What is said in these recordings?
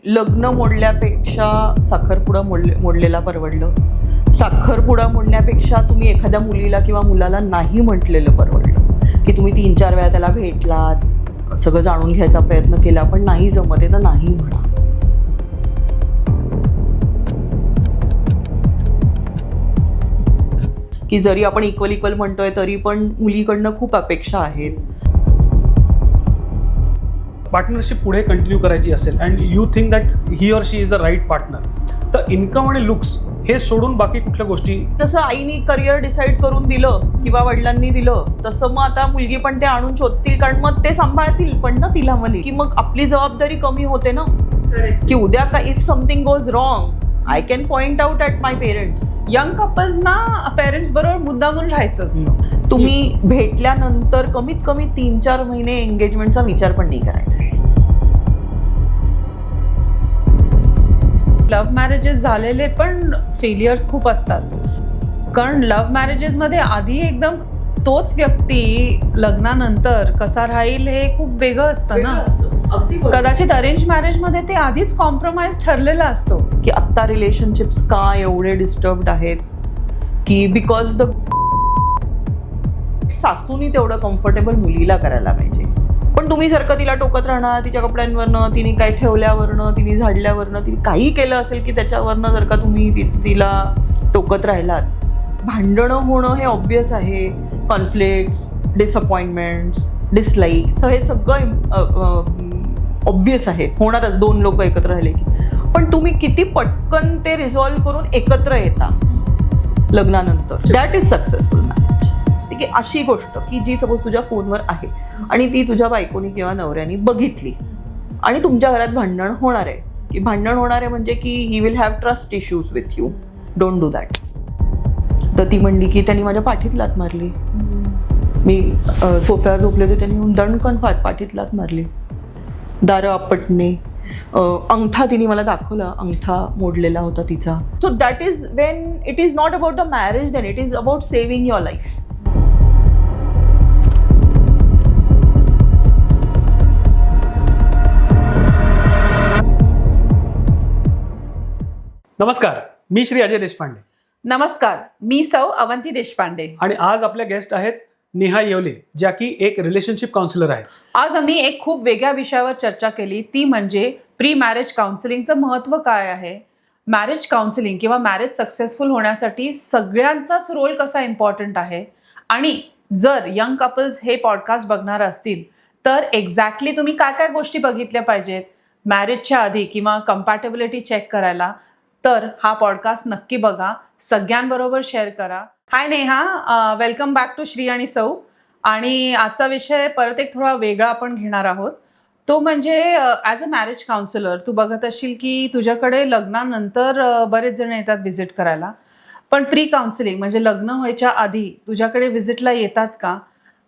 लग्न मोडल्यापेक्षा साखरपुडा मोडलेला परवडलं. साखरपुडा मोडण्यापेक्षा तुम्ही एखाद्या मुलीला किंवा मुलाला नाही म्हटलेलं परवडलं, की तुम्ही 3-4 वेळा त्याला भेटलात, सगळं जाणून घ्यायचा प्रयत्न केला, पण नाही जमत आहे तर नाही म्हणा. की जरी आपण इक्वल म्हणतोय तरी पण मुलीकडनं खूप अपेक्षा आहेत. पार्टनरशिप पुढे कंटिन्यू करायची असेल and you think that he or she is the right partner, तर इन्कम आणि लुक्स हे सोडून बाकी कुठल्या गोष्टी. तसं आईनी करिअर डिसाईड करून दिलं किंवा वडिलांनी दिलं तसं मग आता मुलगी पण ते आणून शोधतील, कारण मग ते सांभाळतील पण ना तिला म्हणे, की मग आपली जबाबदारी कमी होते ना. की उद्या का if something goes wrong I can point out at my parents. Young कपल्सना पेरेंट्स बरोबर मुद्दामून राहायचं असतं. तुम्ही भेटल्यानंतर कमीत कमी 3-4 महिने एंगेजमेंटचा विचार पण नाही करायचा. लव्ह मॅरेजेस झालेले पण फेलियर्स खूप असतात, कारण लव्ह मॅरेजेसमध्ये आधी एकदम तोच व्यक्ती लग्नानंतर कसा राहील हे खूप वेगळं असतं ना. कदाचित अरेंज मॅरेजमध्ये ते आधीच कॉम्प्रोमाइज ठरलेला असतो. की आत्ता रिलेशनशिप्स का एवढे डिस्टर्ब्ड आहेत, की बिकॉज द सासूनी तेवढं कम्फर्टेबल मुलीला करायला पाहिजे, पण तुम्ही जर का तिला टोकत राहणार तिच्या कपड्यांवरनं, तिने काय ठेवल्यावरनं, तिने झाडल्यावरनं, तिने काही केलं असेल की त्याच्यावरनं जर का तुम्ही तिला टोकत राहिलात, भांडणं होणं हे ऑब्वियस आहे. कॉन्फ्लिक्ट्स, डिसअपॉइंटमेंट्स, डिसलाईक्स हे सगळं ऑब्वियस आहे, होणारच 2 लोक एकत्र राहिले की. पण तुम्ही किती पटकन ते रिझॉल्व्ह करून एकत्र येता लग्नानंतर, दॅट इज सक्सेसफुल मॅरेज. ठीक आहे, अशी गोष्ट की जी सपोज तुझ्या फोनवर आहे आणि ती तुझ्या बायकोनी किंवा नवऱ्यानी बघितली आणि तुमच्या घरात भांडण होणार आहे, की भांडण होणार आहे म्हणजे की he will have trust issues with you, don't do that. तर ती म्हणली की त्यांनी माझ्या पाठीत लात मारली, मी सोफ्यावर झोपले होते, त्यांनी दणकन पाठीत लात मारली, दारं आपटणे, अंगठा तिने मला दाखवला, अंगठा मोडलेला होता तिचा. So that is when it is not about the marriage, then it is about saving your life. नमस्कार, मी श्री अजय देशपांडे. नमस्कार, मी सौ अवंती देशपांडे. आणि आज आपल्या गेस्ट आहेत नेहा येवले, ज्या की एक रिलेशनशिप काउन्सिलर आहेत. आज आम्ही एक खूप वेगळ्या विषयावर चर्चा केली, ती म्हणजे प्री मॅरेज काउन्सिलिंगचं महत्त्व काय आहे, मॅरेज काउन्सिलिंग किंवा मॅरेज सक्सेसफुल होण्यासाठी सगळ्यांचाच रोल कसा इम्पॉर्टंट आहे. आणि जर यंग कपल्स हे पॉडकास्ट बघणार असतील तर एक्झॅक्टली तुम्ही काय काय गोष्टी बघितल्या पाहिजेत मॅरेजच्या आधी किंवा कम्पॅटेबिलिटी चेक करायला, तर हा पॉडकास्ट नक्की बघा, सगळ्यांबरोबर शेअर करा. Hi Neha, welcome back to Shri आणि सौ. आणि आजचा विषय परत एक थोडा वेगळा आपण घेणार आहोत, तो म्हणजे ॲज अ मॅरेज काउन्सिलर तू बघत असशील की तुझ्याकडे लग्नानंतर बरेच जण येतात व्हिजिट करायला, पण प्री काउन्सिलिंग म्हणजे लग्न व्हायच्या आधी तुझ्याकडे व्हिजिटला येतात का,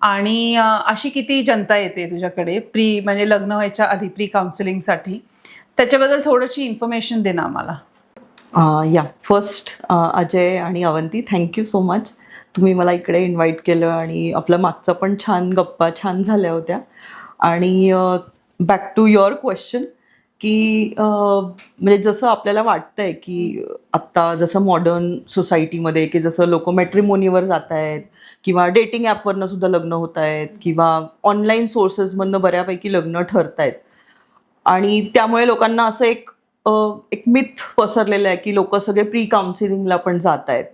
आणि अशी किती जनता येते तुझ्याकडे प्री म्हणजे लग्न व्हायच्या आधी प्री काउन्सिलिंगसाठी, त्याच्याबद्दल थोडीशी इन्फॉर्मेशन दे ना आम्हाला. या फर्स्ट अजय आणि अवंती, थँक्यू सो मच, तुम्ही मला इकडे इन्व्हाइट केलं आणि आपलं मागचं पण छान गप्पा छान झाल्या होत्या. आणि बॅक टू युअर क्वेश्चन, की म्हणजे जसं आपल्याला वाटतंय की आत्ता जसं मॉडर्न सोसायटीमध्ये की जसं लोक मॅट्रिमोनीवर जात आहेत किंवा डेटिंग ॲपवरनं सुद्धा लग्न होत आहेत किंवा ऑनलाईन सोर्सेसमधनं बऱ्यापैकी लग्न ठरत आहेत, आणि त्यामुळे लोकांना असं एक मिथ पसरलेलं आहे की लोक सगळे प्री काउन्सिलिंगला पण जात आहेत.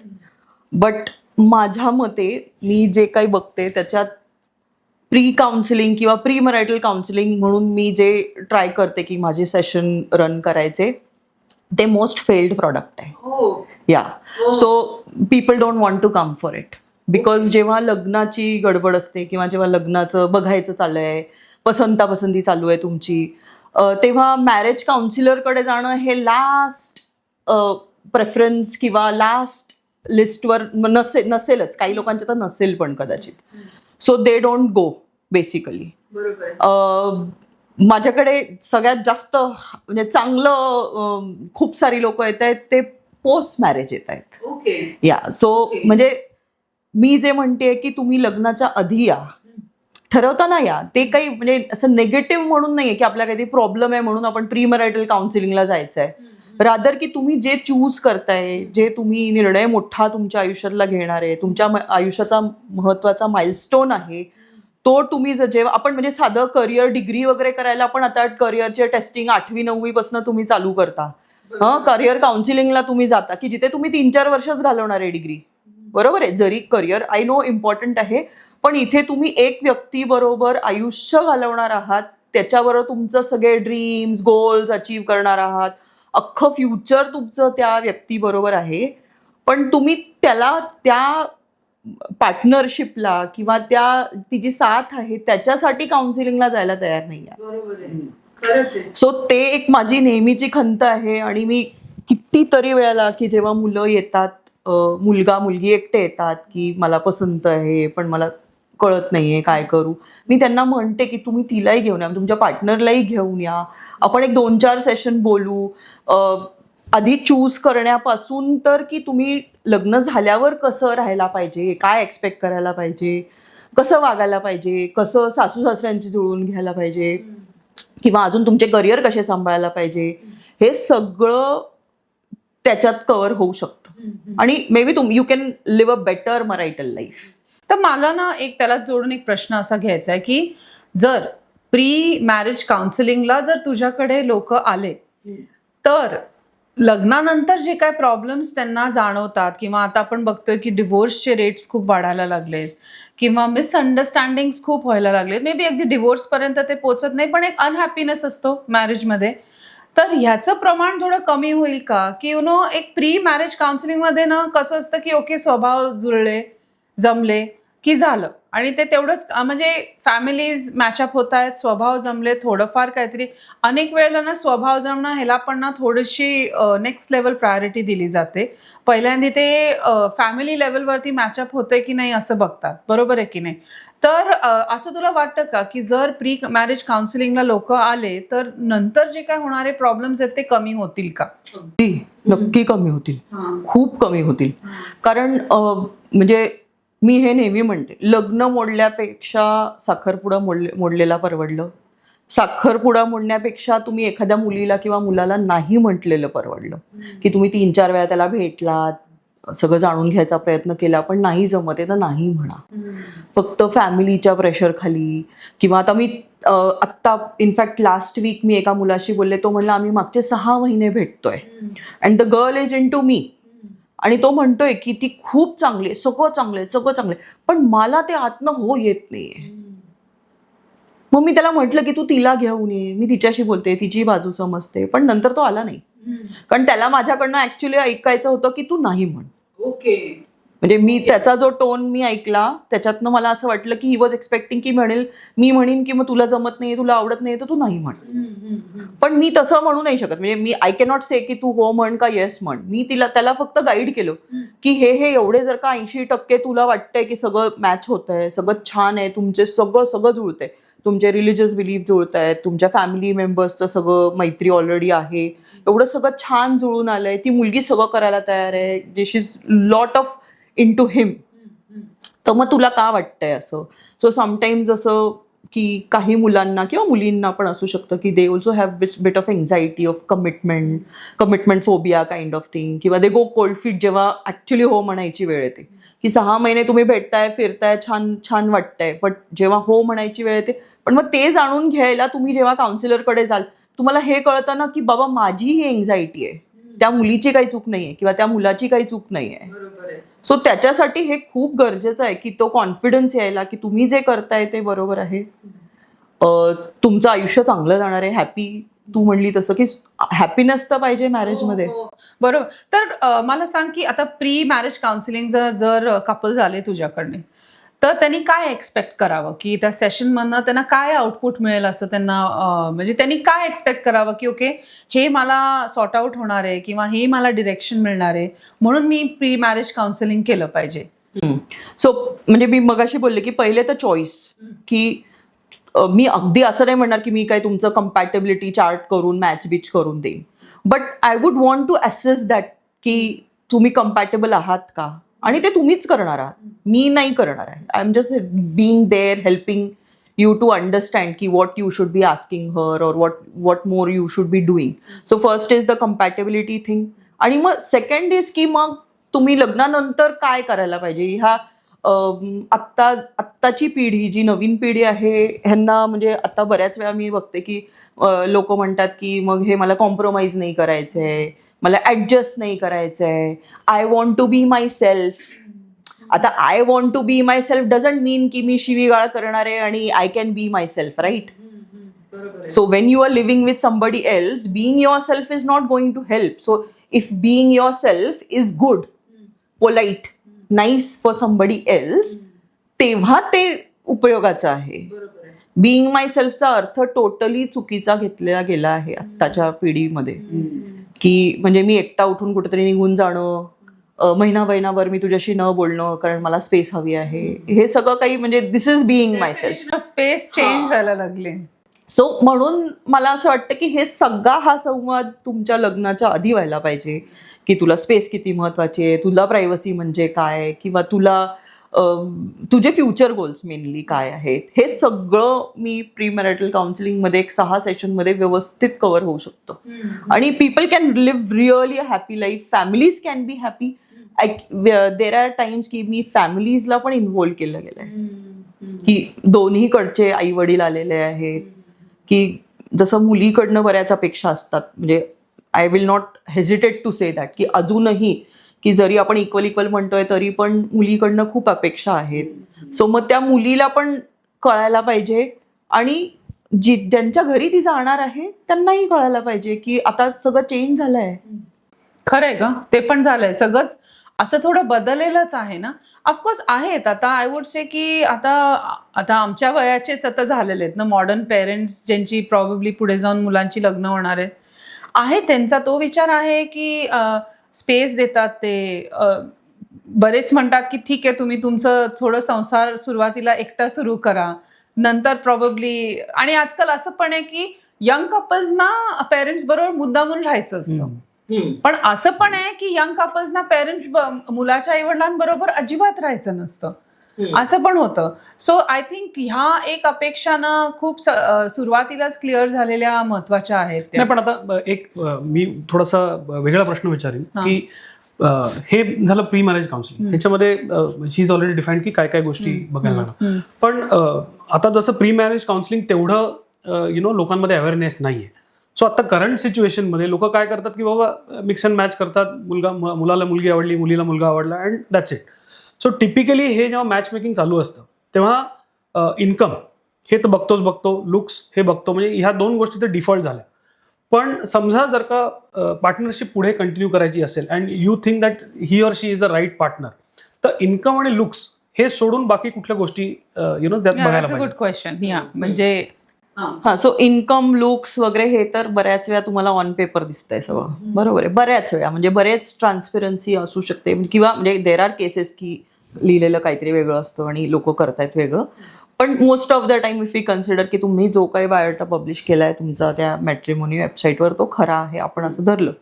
बट माझ्या मते मी जे काही बघते त्याच्यात प्री काउन्सिलिंग किंवा प्री मॅरिटल काउन्सिलिंग म्हणून मी जे ट्राय करते की माझे सेशन रन करायचे, ते मोस्ट फेल्ड प्रॉडक्ट आहे. Yeah so people don't want to come for it, because जेव्हा लग्नाची गडबड असते किंवा जेव्हा लग्नाचं बघायचं चालू आहे, पसंती चालू आहे तुमची, तेव्हा मॅरेज काउन्सिलरकडे जाणं हे लास्ट प्रेफरन्स किंवा लास्ट लिस्टवर नसेलच, काही लोकांच्या तर नसेल पण कदाचित. So they don't go basically. माझ्याकडे सगळ्यात जास्त म्हणजे चांगलं खूप सारी लोक येत आहेत ते पोस्ट मॅरेज येत आहेत. या सो म्हणजे मी जे म्हणते की तुम्ही लग्नाच्या आधी या, ठरवताना या ते काही म्हणजे असं नेगेटिव्ह म्हणून नाहीये की आपला काहीतरी प्रॉब्लेम आहे म्हणून आपण प्री मॅरिटल काउन्सिलिंगला जायचं आहे. रादर की तुम्ही जे चूज करताय, जे तुम्ही निर्णय मोठा तुमच्या आयुष्यातला घेणार आहे, तुमच्या आयुष्याचा महत्वाचा माइलस्टोन आहे, तो तुम्ही जेव्हा आपण म्हणजे साधं करिअर डिग्री वगैरे करायला आपण आता करिअरचे टेस्टिंग 8वी 9वी पासून तुम्ही चालू करता. करिअर काउन्सिलिंगला तुम्ही जाता की जिथे तुम्ही 3-4 वर्षच घालवणार आहे डिग्री. बरोबर आहे, जरी करिअर आय नो इम्पॉर्टंट आहे, पण इथे तुम्ही एक व्यक्तीबरोबर आयुष्य घालवणार आहात, त्याच्याबरोबर तुमचं सगळे ड्रीम्स गोल्स अचीव्ह करणार आहात, अख्खं फ्युचर तुमचं त्या व्यक्तीबरोबर आहे. पण तुम्ही त्याला त्या पार्टनरशिपला किंवा त्या ती जी साथ आहे त्याच्यासाठी काउन्सिलिंगला जायला तयार नाही आहे. बरोबर आहे, खरंच आहे. सो ते एक माझी नेहमीची खंत आहे. आणि मी कितीतरी वेळेला की जेव्हा मुलं येतात, मुलगा मुलगी एकटे येतात की मला पसंत आहे पण मला कळत नाहीये काय करू, मी त्यांना म्हणते की तुम्ही तिलाही घेऊन या, तुमच्या पार्टनरलाही घेऊन या, आपण एक 2-4 सेशन बोलू. आधी चूज करण्यापासून तर की तुम्ही लग्न झाल्यावर कसं राहायला पाहिजे, काय एक्सपेक्ट करायला पाहिजे, कसं वागायला पाहिजे, कसं सासू सासऱ्यांची जुळवून घ्यायला पाहिजे, किंवा अजून तुमचे करिअर कसे सांभाळायला पाहिजे, हे सगळं त्याच्यात कव्हर होऊ शकतं. आणि maybe you can live a better marital life. तर मला ना एक त्याला जोडून एक प्रश्न असा घ्यायचा आहे की जर प्री मॅरेज काउन्सिलिंगला जर तुझ्याकडे लोक आले तर लग्नानंतर जे काय प्रॉब्लेम्स त्यांना जाणवतात, किंवा आता आपण बघतोय की डिवोर्सचे रेट्स खूप वाढायला लागलेत किंवा मिसअंडरस्टँडिंग्स खूप व्हायला लागलेत, मे बी अगदी डिवोर्सपर्यंत ते पोचत नाही पण एक अनहॅपीनेस असतो मॅरेजमध्ये, तर ह्याचं प्रमाण थोडं कमी होईल का? की एक प्री मॅरेज काउन्सिलिंगमध्ये ना कसं असतं की ओके स्वभाव जुळले जमले की झालं, आणि ते तेवढंच म्हणजे फॅमिलीज मॅचअप होत आहेत, स्वभाव जमले, थोडंफार काहीतरी. अनेक वेळेला ना स्वभाव जमणं ह्याला पण ना थोडीशी नेक्स्ट लेवल प्रायोरिटी दिली जाते. पहिल्यांदा ते फॅमिली लेवलवरती मॅचअप होतंय की नाही असं बघतात, बरोबर आहे की नाही? तर असं तुला वाटतं का की जर प्री मॅरेज काउन्सिलिंगला लोक आले तर नंतर जे काय होणारे प्रॉब्लेम्स आहेत ते कमी होतील का? नक्की कमी होतील, खूप कमी होतील. कारण म्हणजे मी हे नेहमी म्हणते, लग्न मोडल्यापेक्षा साखरपुडा मोडलेला परवडलं, साखरपुडा मोडण्यापेक्षा तुम्ही एखाद्या मुलीला किंवा मुलाला नाही म्हटलेलं परवडलं. की तुम्ही 3-4 वेळा त्याला भेटलात, सगळं जाणून घ्यायचा प्रयत्न केला, पण नाही जमत आहे तर नाही म्हणा. फक्त फॅमिलीच्या प्रेशर खाली, किंवा आता मी आत्ता इनफॅक्ट लास्ट वीक मी एका मुलाशी बोलले, तो म्हणला आम्ही मागचे 6 महिने भेटतोय and the girl is into me, आणि तो म्हणतोय की ती खूप चांगली आहे, सगळं चांगलं आहे, सगळं चांगलं आहे, पण मला ते आतनं हो येत नाहीये. मग मी त्याला म्हटलं की तू तिला घेऊन ये, मी तिच्याशी बोलते, तिची बाजू समजते, पण नंतर तो आला नाही. कारण त्याला माझ्याकडनं ऍक्च्युली ऐकायचं होतं की तू नाही म्हण. ओके. म्हणजे मी त्याचा जो टोन मी ऐकला त्याच्यातनं मला असं वाटलं की ही वॉज एक्सपेक्टिंग की मी म्हणेन की मग तुला जमत नाही, तुला आवडत नाही तर तू नाही म्हण. पण मी तसं म्हणू नाही शकत. म्हणजे मी आय कॅनॉट से की तू हो म्हण का येस म्हण. मी त्याला फक्त गाईड केलं की हे एवढे जर का 80% तुला वाटतंय की सगळं मॅच होत आहे, सगळं छान आहे, तुमचे सगळं जुळतंय, तुमचे रिलिजियस बिलीफ जुळत आहेत, तुमच्या फॅमिली मेंबर्सचं सगळं मैत्री ऑलरेडी आहे, एवढं सगळं छान जुळून आलंय, ती मुलगी सगळं करायला तयार आहे, this is lot of in to him, तर मग तुला का वाटतंय असं? सो समटाईम्स असं की काही मुलांना किंवा मुलींना पण असू शकतं की they also have bit of anxiety of commitment phobia kind of thing, किंवा दे गो कोल्ड फीट जेव्हा ऍक्च्युली हो म्हणायची वेळ येते. की 6 महिने तुम्ही भेटताय, फिरताय, छान छान वाटतंय, पण जेव्हा हो म्हणायची वेळ येते, पण मग ते जाणून घ्यायला तुम्ही जेव्हा काउन्सिलरकडे जाल तुम्हाला हे कळतं ना की बाबा माझी ही एन्झायटी आहे, त्या मुलीची काही चूक नाहीये किंवा त्या मुलाची काही चूक नाहीये. सो त्याच्यासाठी हे खूप गरजेचं आहे की तो कॉन्फिडन्स यायला की तुम्ही जे करताय ते बरोबर आहे, तुमचं आयुष्य चांगलं जाणार आहे, हॅपी. तू म्हणली तसं की हॅपीनेस तर पाहिजे मॅरेजमध्ये. बरोबर. तर मला सांग की आता प्री मॅरेज काउन्सिलिंग जर कपल झाले तुझ्याकडने, तर त्यांनी काय एक्सपेक्ट करावं की त्या सेशन मधनं त्यांना काय आउटपुट मिळेल असं त्यांना, म्हणजे त्यांनी काय एक्सपेक्ट करावं की ओके हे मला सॉर्ट आउट होणार आहे किंवा हे मला डिरेक्शन मिळणार आहे म्हणून मी प्री मॅरेज काउन्सिलिंग केलं पाहिजे? सो म्हणजे मी मगाशी बोलले की पहिले तर चॉईस, की मी अगदी असं नाही म्हणणार की मी काय तुमचं कम्पॅटेबिलिटी चार्ट करून मॅच बिच करून देईन, but I would want to assess that की तुम्ही कम्पॅटेबल आहात का, आणि ते तुम्हीच करणार आहात, मी नाही करणार आहे. I am just being there, helping you to understand ki what you should be asking her or what more you should be doing. So first is the compatibility thing. आणि मग सेकंड इज की मग तुम्ही लग्नानंतर काय करायला पाहिजे. ह्या आत्ताची पिढी जी नवीन पिढी आहे ह्यांना म्हणजे आता बऱ्याच वेळा मी बघते की लोक म्हणतात की मग हे मला कॉम्प्रोमाइज नाही करायचंय, मला ऍडजस्ट नाही करायचंय, I want to be myself. आता I want to be myself doesn't mean की मी शिवीगाळ करणार आहे आणि I can be myself, right? So when you are living with somebody else, being yourself is not going to help. So if being yourself is good, polite, nice for somebody else, तेव्हा ते उपयोगाचं आहे. Being माय सेल्फचा अर्थ totally चुकीचा घेतला गेला आहे आत्ताच्या पिढीमध्ये. की म्हणजे मी एकटा उठून कुठेतरी निघून जाणं, महिनाभर मी तुझ्याशी न बोलणं कारण मला स्पेस हवी आहे, हे सगळं काही म्हणजे this is being myself. Space change व्हायला लागले. सो म्हणून मला असं वाटतं की हे सगळा हा संवाद तुमच्या लग्नाच्या आधी व्हायला पाहिजे की तुला स्पेस किती महत्वाची आहे, तुला प्रायव्हसी म्हणजे काय, किंवा तुला तुझे फ्युचर गोल्स मेनली काय आहेत, हे सगळं मी प्री मॅरिटल काउन्सिलिंगमध्ये 6 सेशनमध्ये व्यवस्थित कव्हर होऊ शकतं. आणि people can live really a happy life, families can be happy. There are times की मी फॅमिलीजला पण इन्व्हॉल्व केलं गेलंय की दोन्हीकडचे आई वडील आलेले आहेत, की जसं मुलीकडनं बऱ्याच अपेक्षा असतात. म्हणजे I will not hesitate to say that की अजूनही की जरी आपण इक्वल म्हणतोय तरी पण मुलीकडनं खूप अपेक्षा आहेत. सो मग त्या मुलीला पण कळायला पाहिजे आणि ज्यांच्या घरी ती जाणार आहे त्यांनाही कळायला पाहिजे की आता सगळं चेंज झालंय. खरंय का? ते पण झालंय सगळंच असं थोडं बदललेलंच आहे ना. ऑफकोर्स आहेत. आता आय वुड से की आता आमच्या वयाचेच आता झालेले आहेत ना मॉडर्न पेरेंट्स, ज्यांची प्रॉबेबली पुढे जाऊन मुलांची लग्न होणार आहेत. त्यांचा तो विचार आहे की स्पेस देतात ते. बरेच म्हणतात की ठीक आहे, तुम्ही तुमचं थोडं संसार सुरुवातीला एकटा सुरू करा, नंतर प्रॉबेबली. आणि आजकाल असं पण आहे की यंग कपल्सना पेरेंट्स बरोबर मुद्दामून राहायचं असतं. पण असं पण आहे की यंग कपल्सना पेरेंट्स मुलाच्या आईवडिलांबरोबर अजिबात राहायचं नसतं, असं पण होतं. सो आय थिंक ह्या एक अपेक्षानं खूप सुरुवातीलाच क्लिअर झालेल्या महत्वाच्या आहेत. नाही पण आता एक मी थोडासा वेगळा प्रश्न विचारेन की हे झालं प्री मॅरेज काउन्सिलिंग, ह्याच्यामध्ये शी इज ऑलरेडी डिफाईन्ड की काय काय गोष्टी बघायला लागणार. पण आता जसं प्री मॅरेज काउन्सिलिंग तेवढं लोकांमध्ये अवेअरनेस नाहीये. सो आता करंट सिच्युएशनमध्ये लोक काय करतात की बाबा मिक्स अँड मॅच करतात, मुलाला मुलगी आवडली, मुलीला मुलगा आवडला and that's it. So typically हे जेव्हा मॅच मेकिंग चालू असतं तेव्हा इन्कम हे तर बघतो, लुक्स हे बघतो, म्हणजे ह्या 2 गोष्टी तर डिफॉल्ट झाल्या. पण समजा जर का पार्टनरशिप पुढे कंटिन्यू करायची असेल and you think that he or she is the right partner, तर इन्कम आणि लुक्स हे सोडून बाकी कुठल्या गोष्टी त्यात बघायला पाहिजे. Good question. म्हणजे हा, सो इन्कम, लुक्स वगैरे हे तर बऱ्याच वेळा तुम्हाला ऑन पेपर दिसतंय सगळं, बरोबर आहे. बऱ्याच वेळा म्हणजे बरेच ट्रान्सपरन्सी असू शकते, किंवा म्हणजे देर आर केसेस की लिहिलेलं काहीतरी वेगळं असतं आणि लोक करतायत वेगळं. पण most of the time if you consider की तुम्ही जो काही बायोडाटा पब्लिश केलाय तुमचा त्या मॅट्रिमोनी वेबसाईटवर तो खरा आहे, आपण असं धरलं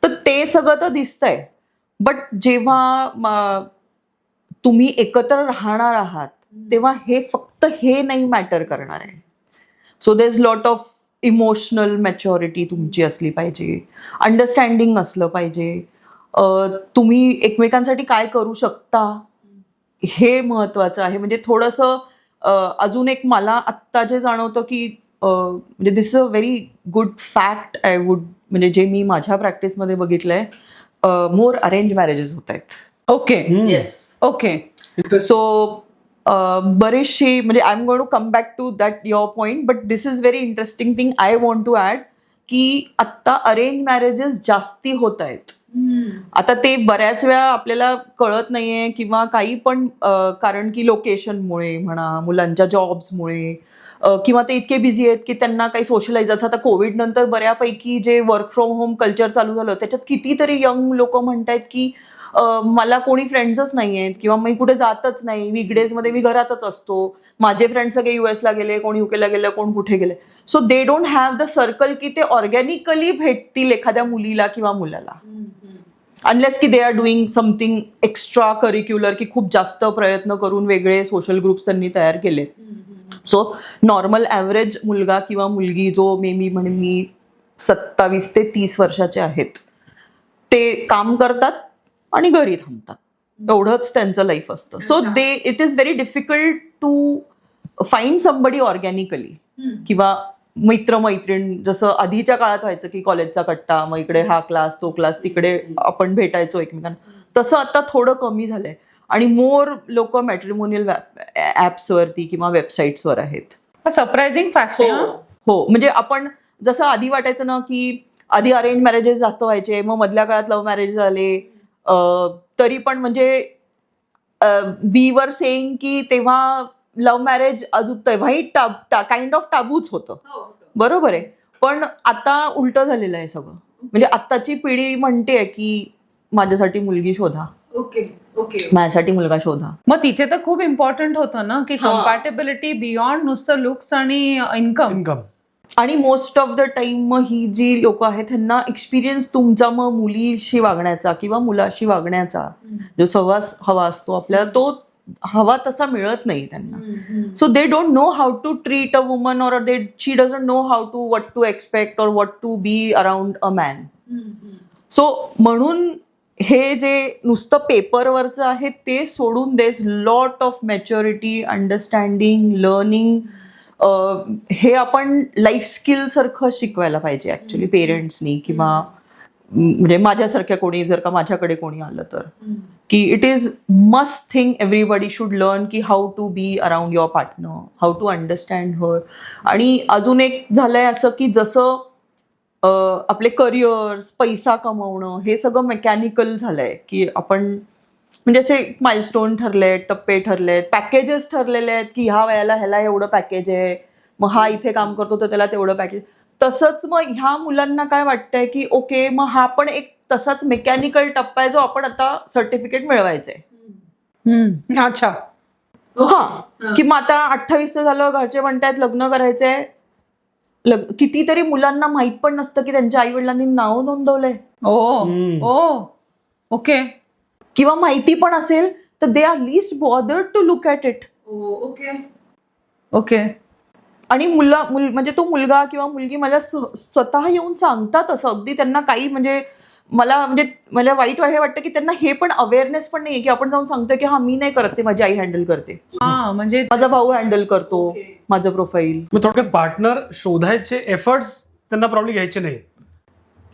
तर ते सगळं तर दिसतंय. बट जेव्हा तुम्ही एकत्र राहणार आहात तेव्हा हे फक्त हे नाही मॅटर करणार आहे. So there is lot of emotional maturity तुमची असली पाहिजे, अंडरस्टँडिंग असलं पाहिजे, तुम्ही एकमेकांसाठी काय करू शकता हे महत्वाचं आहे. म्हणजे थोडंसं अजून एक मला आत्ता जे जाणवतं की म्हणजे this is a very good fact I would, म्हणजे जे मी माझ्या प्रॅक्टिसमध्ये बघितलंय, मोर अरेंज मॅरेजेस होत आहेत. ओके. येस. ओके. सो बरीचशी म्हणजे I am going to come back to that your point, but this is very interesting thing I want to add की आत्ता अरेंज मॅरेजेस जास्ती होत आहेत. आता ते बऱ्याच वेळा आपल्याला कळत नाहीये किंवा काही पण कारण की लोकेशनमुळे म्हणा, मुलांच्या जॉब्समुळे, किंवा ते इतके बिझी आहेत की त्यांना काही सोशलाइज. आता कोविड नंतर बऱ्यापैकी जे वर्क फ्रॉम होम कल्चर चालू झालं त्याच्यात कितीतरी यंग लोक म्हणतायत की मला कोणी फ्रेंड्सच नाही आहेत किंवा मी कुठे जातच नाही, वीकडेजमध्ये मी घरातच असतो, माझे फ्रेंड्स सगळे US ला गेले, कोण युकेला गेलं, कोण कुठे गेले. So they don't have the circle की ते ऑर्गॅनिकली भेटतील एखाद्या मुलीला किंवा मुलाला, अनलेस की they are doing something extra curricular, की खूप जास्त प्रयत्न करून वेगळे सोशल ग्रुप्स त्यांनी तयार केले. सो नॉर्मल ॲव्हरेज मुलगा किंवा मुलगी जो मी म्हणेन मी 27 ते 30 वर्षाचे आहेत, ते काम करतात आणि घरी थांबतात, एवढंच त्यांचं लाईफ असतं. So it is very difficult to find somebody organically, किंवा मित्रमैत्रीण जसं आधीच्या काळात व्हायचं की कॉलेजचा कट्टा, मग इकडे हा क्लास तो क्लास, तिकडे आपण भेटायचो एकमेकांना, तसं आता थोडं कमी झालंय आणि मोर लोक मॅट्रिमोनियल ऍप्सवरती किंवा वेबसाईट्सवर आहेत. सरप्राइझिंग फॅक्ट आहे. हो, म्हणजे आपण जसं आधी वाटायचं ना की आधी अरेंज मॅरेजेस जास्त व्हायचे, मग मधल्या काळात लव्ह मॅरेज झाले, तरी पण म्हणजे वी वर सेइंग की तेव्हा लव्ह मॅरेज अजून तेव्हाही काइंड ऑफ टाबूच होतं, बरोबर आहे. पण आता उलट झालेलं आहे सगळं. म्हणजे आत्ताची पिढी म्हणते की माझ्यासाठी मुलगी शोधा, माझ्यासाठी मुलगा शोधा. मग तिथे तर खूप इम्पॉर्टंट होतं ना की कम्पॅटेबिलिटी बियॉन्ड नुसतं लुक्स आणि इन्कम. आणि मोस्ट ऑफ द टाइम मग ही जी लोक आहेत त्यांना एक्सपिरियन्स तुमचा मग मुलीशी वागण्याचा किंवा मुलाशी वागण्याचा जो सहवास हवा असतो आपल्याला, तो हवा तसा मिळत नाही त्यांना. So they don't know how to treat a woman, और she doesn't know how to what to expect और what to be around a man. So म्हणून हे जे नुसतं पेपरवरचं आहे ते सोडून there's lot of maturity, understanding, learning, हे आपण लाईफ स्किल सारखं शिकवायला पाहिजे ऍक्च्युली पेरेंट्सनी, किंवा म्हणजे माझ्यासारख्या कोणी जर का माझ्याकडे कोणी आलं तर, की it is must thing everybody should learn की how to be around your partner, how to understand her. आणि अजून एक झालंय असं की जसं आपले करिअर्स, पैसा कमवणं हे सगळं मेकॅनिकल झालंय, की आपण म्हणजे असे माइलस्टोन ठरलेत, टप्पे ठरलेत, पॅकेजेस ठरलेले आहेत की ह्या वयाला ह्याला एवढं पॅकेज आहे, मग हा इथे काम करतो तर त्याला तेवढं पॅकेज. तसंच मग ह्या मुलांना काय वाटतंय की ओके, मग हा पण एक तसाच मेकॅनिकल टप्पा आहे जो आपण आता सर्टिफिकेट मिळवायचंय. अच्छा, हा, की मग आता 28 झालं, घरचे म्हणतायत लग्न करायचंय. कितीतरी मुलांना माहित पण नसतं की त्यांच्या आई वडिलांनी नाव नोंदवलंय. ओके. किंवा माहिती पण असेल तर they are least bothered to look at it. Okay. आणि म्हणजे तो मुलगा किंवा मुलगी मला स्वतः येऊन सांगतात असं, अगदी त्यांना काही म्हणजे मला वाईट हे वाटतं की त्यांना हे पण अवेअरनेस पण नाहीये की आपण जाऊन सांगतोय की हा मी नाही करत ते, माझी आई हँडल करते, म्हणजे माझा भाऊ हँडल करतो माझं प्रोफाईल. मग थोडक्यात पार्टनर शोधायचे एफर्ट्स त्यांना प्रॉब्लेम घ्यायचे नाही.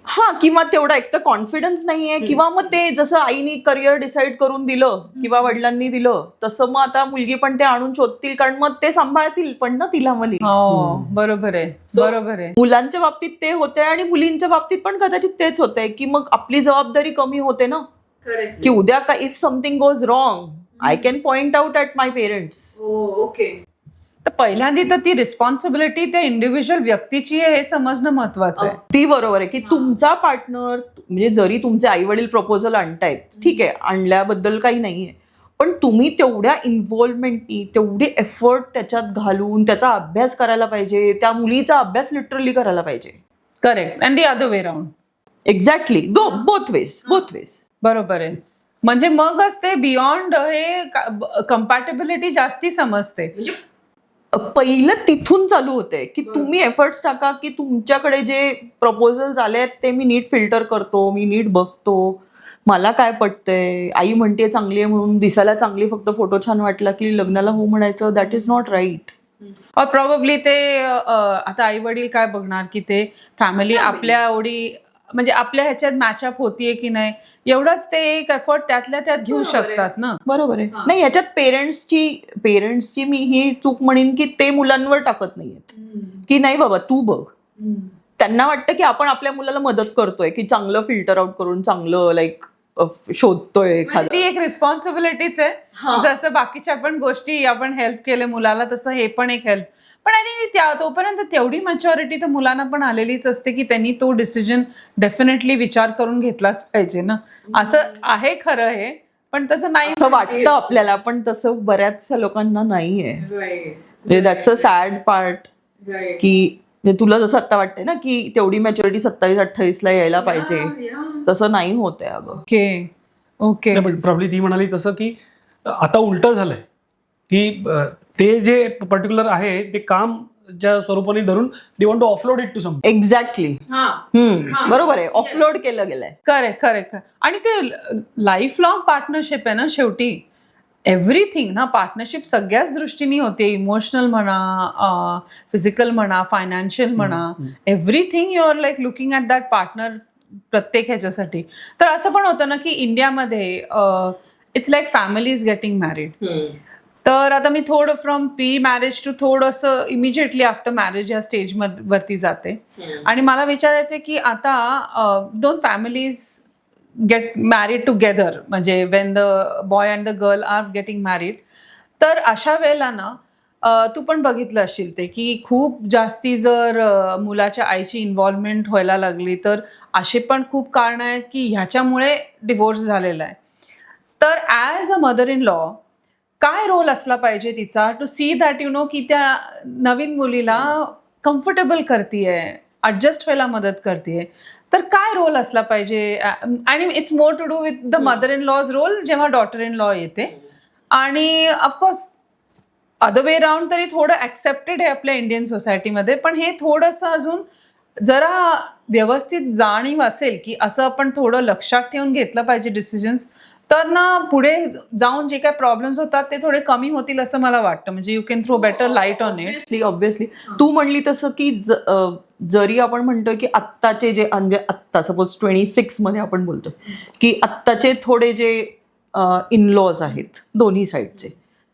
हा, किंवा तेवढा एक तर कॉन्फिडन्स नाहीये, किंवा मग ते जसं आईनी करिअर डिसाईड करून दिलं किंवा वडिलांनी दिलं तसं मग आता मुलगी पण ते आणून शोधतील, कारण मग ते सांभाळतील पण ना तिला मुली. बरोबर आहे. मुलांच्या बाबतीत ते होते आणि मुलींच्या बाबतीत पण कदाचित तेच होतंय की मग आपली जबाबदारी कमी होते ना, की उद्या का if something goes wrong I can point out at my parents. तर पहिल्यांदा तर ती रिस्पॉन्सिबिलिटी त्या इंडिव्हिज्युअल व्यक्तीची आहे हे समजणं महत्वाचं आहे. ती बरोबर आहे की तुमचा पार्टनर, म्हणजे जरी तुमचे आई वडील प्रपोजल आणतायत, ठीक आहे, आणल्याबद्दल काही नाहीये, पण तुम्ही तेवढ्या इन्व्हॉल्वमेंटनी, तेवढी एफर्ट त्याच्यात घालून त्याचा अभ्यास करायला पाहिजे, त्या मुलीचा अभ्यास लिटरली करायला पाहिजे. Correct. And the other way round. Exactly, both ways. बरोबर आहे. म्हणजे मगच ते बियॉन्ड हे कम्पॅटेबिलिटी जास्ती समजते. पहिलं तिथून चालू होते की तुम्ही एफर्ट्स टाका की तुमच्याकडे जे प्रपोजल्स आले आहेत ते मी नीट फिल्टर करतो, मी नीट बघतो, मला काय पटतंय. आई म्हणते चांगली आहे म्हणून दिसायला चांगली, फक्त फोटो छान वाटला की लग्नाला हो म्हणायचं, that is not right. Probably ते आता आई वडील काय बघणार की ते फॅमिली आपल्या एवढी म्हणजे आपल्या ह्याच्यात मॅचअप होतीये की नाही, एवढंच ते एक एफर्ट त्यातल्या त्यात घेऊ शकतात ना. बरोबर आहे. नाही, ह्याच्यात पेरेंट्सची मी ही चूक म्हणेन की ते मुलांवर टाकत नाहीयेत की नाही बाबा तू बघ. त्यांना वाटतं की आपण आपल्या मुलाला मदत करतोय की चांगलं फिल्टर आउट करून चांगलं लाईक शोधतोय. ती एक रिस्पॉन्सिबिलिटीच आहे. जसं बाकीच्या पण गोष्टी आपण हेल्प केले मुलाला तसं हे पण एक हेल्प. पण आय थिंक तोपर्यंत तेवढी मॅच्युरिटी तर मुलांना पण आलेलीच असते की त्यांनी तो डिसिजन डेफिनेटली विचार करून घेतलाच पाहिजे ना. असं आहे खरं हे, पण तसं नाही असं वाटतं आपल्याला, पण तसं बऱ्याचशा लोकांना नाहीये. दॅट्स अ सॅड पार्ट की तुला जसं आता वाटतंय ना की तेवढी मॅच्युरिटी 27-28 ला यायला पाहिजे, तसं नाही होत आहे अगं. ओके. पण प्रॉब्ली ती म्हणाली तसं की आता उलट झालंय की ते जे पर्टिक्युलर आहे ते काम ज्या स्वरूपाने धरून they want to offload it to some. Exactly. बरोबर आहे, ऑफलोड केलं गेलंय. करेक्ट. आणि ते लाईफ लॉंग पार्टनरशिप आहे ना शेवटी. एव्हरीथिंग ना पार्टनरशिप सगळ्याच दृष्टीने होते, इमोशनल म्हणा, फिजिकल म्हणा, फायनान्शियल म्हणा, everything you are like looking at that partner प्रत्येक ह्याच्यासाठी. तर असं पण होतं ना की इंडियामध्ये it's like families getting married. तर आता मी थोडं फ्रॉम प्री मॅरेज टू थोडंसं इमिजिएटली आफ्टर मॅरेज या स्टेज वरती जाते. आणि मला विचारायचं की आता दोन फॅमिलीज गेट मॅरिड टुगेदर, म्हणजे when the boy and the girl are getting married. तर अशा वेळेला ना तू पण बघितलं असशील ते की खूप जास्ती जर मुलाच्या आईची इन्व्हॉल्वमेंट व्हायला लागली तर असे पण खूप कारण आहेत की ह्याच्यामुळे डिवोर्स झालेला आहे. तर as a mother in law काय रोल असला पाहिजे तिचा to see that you know की त्या नवीन मुलीला कम्फर्टेबल करतीये, ॲडजस्ट व्हायला मदत करते. तर काय रोल असला पाहिजे? आणि it's more to do with the mother in law's role जेव्हा डॉटर इन लॉ येते. आणि ऑफकोर्स अदर वे राऊंड तरी थोडं ॲक्सेप्टेड आहे आपल्या इंडियन सोसायटीमध्ये, पण हे थोडंसं अजून जरा व्यवस्थित जाणीव असेल की असं आपण थोडं लक्षात ठेवून घेतलं पाहिजे डिसिजन्स, तर ना पुढे जाऊन जे काय प्रॉब्लेम्स होतात ते थोडे कमी होतील असं मला वाटतं. म्हणजे you can throw better light on it. Obviously तू म्हणली तसं की जरी आपण म्हणतोय की आत्ताचे जे म्हणजे आत्ता सपोज 26 मध्ये आपण बोलतोय की आत्ताचे थोडे जे इन लॉज आहेत दोन्ही साईडचे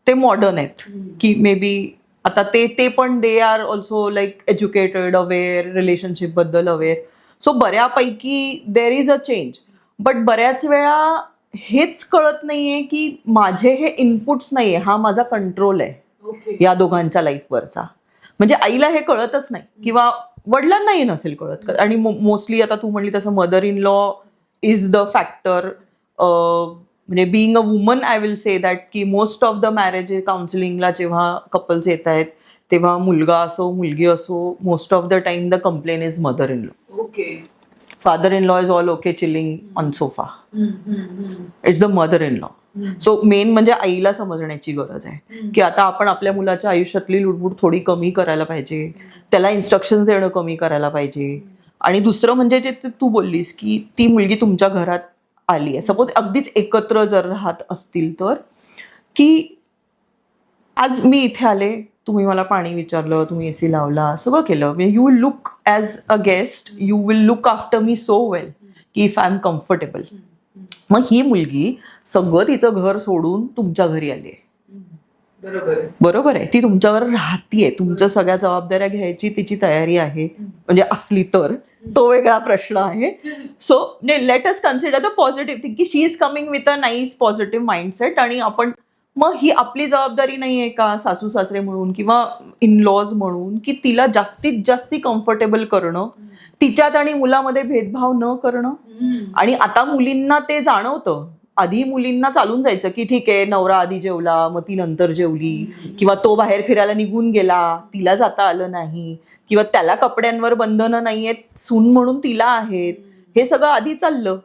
ते मॉडर्न आहेत, की मे बी आता ते पण they R also like educated, aware, relationship बद्दल अवेअर. सो बऱ्यापैकी there is a change. But बऱ्याच वेळा हेच कळत नाहीये की माझे हे इनपुट्स नाहीये, हा माझा कंट्रोल आहे या दोघांच्या लाईफवरचा. म्हणजे आईला हे कळतच नाही किंवा वडिलांनाही नसेल कळत. आणि मोस्टली आता तू म्हणली तसं mother in law is the factor. म्हणजे being a woman I will say that की मोस्ट ऑफ द मॅरेज काउन्सिलिंगला जेव्हा कपल्स येत आहेत तेव्हा मुलगा असो मुलगी असो, most of the time the complain is mother in law. Okay. Father in law is all okay chilling on sofa. It's the mother in law. So main म्हणजे आईला समजण्याची गरज आहे की आता आपण आपल्या मुलाच्या आयुष्यातली लुडबुड थोडी कमी करायला पाहिजे, त्याला इन्स्ट्रक्शन्स देणं कमी करायला पाहिजे. आणि दुसरं म्हणजे जे तू बोललीस की ती मुलगी तुमच्या घरात आली आहे, सपोज अगदीच एकत्र जर राहत असतील तर, की आज मी इथे आले, तुम्ही मला पाणी विचारलं, तुम्ही एसी लावला, सगळं केलं, you will look as a guest, you will look after me so well की इफ आय एम कम्फर्टेबल. मग ही मुलगी सगळं तिचं घर सोडून तुमच्या घरी आली आहे. बरोबर आहे, ती तुमच्यावर राहतीये, तुमच्या सगळ्या जबाबदाऱ्या घ्यायची तिची तयारी आहे, म्हणजे असली तर तो वेगळा प्रश्न आहे. So let us consider the positive thing की she is coming with a nice positive mindset. आणि आपण मग ही आपली जबाबदारी नाही आहे का सासू सासरे म्हणून किंवा इन लॉज म्हणून की तिला जास्तीत जास्त कम्फर्टेबल करणं, तिच्यात आणि मुलामध्ये भेदभाव न करणं. आणि आता मुलींना ते जाणवतं. आधी मुलींना चालून जायचं की ठीक आहे, नवरा आधी जेवला मग ती नंतर जेवली, किंवा तो बाहेर फिरायला निघून गेला तिला जाता आलं नाही, किंवा त्याला कपड्यांवर बंधनं नाहीयेत सून म्हणून तिला आहेत, हे सगळं आधी चाललं.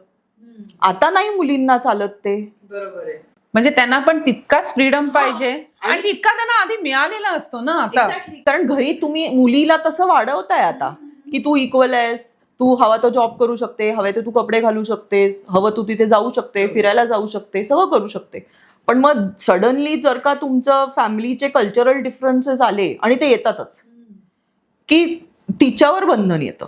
आता नाही मुलींना चालत ते. बरोबर आहे. म्हणजे त्यांना पण तितकाच फ्रीडम पाहिजे आणि तितका त्यांना आधी मिळालेला असतो ना आता. कारण घरी तुम्ही मुलीला तसं वाढवताय आता की तू इक्वल आहेस, तू हवा तो जॉब करू शकते, हवे तर तू कपडे घालू शकतेस, हवं तू तिथे जाऊ शकते, फिरायला जाऊ शकते, सगळं करू शकते. पण मग सडनली जर का तुमचं फॅमिलीचे कल्चरल डिफरन्सेस आले, आणि ते येतातच, की तिच्यावर बंधन येतं.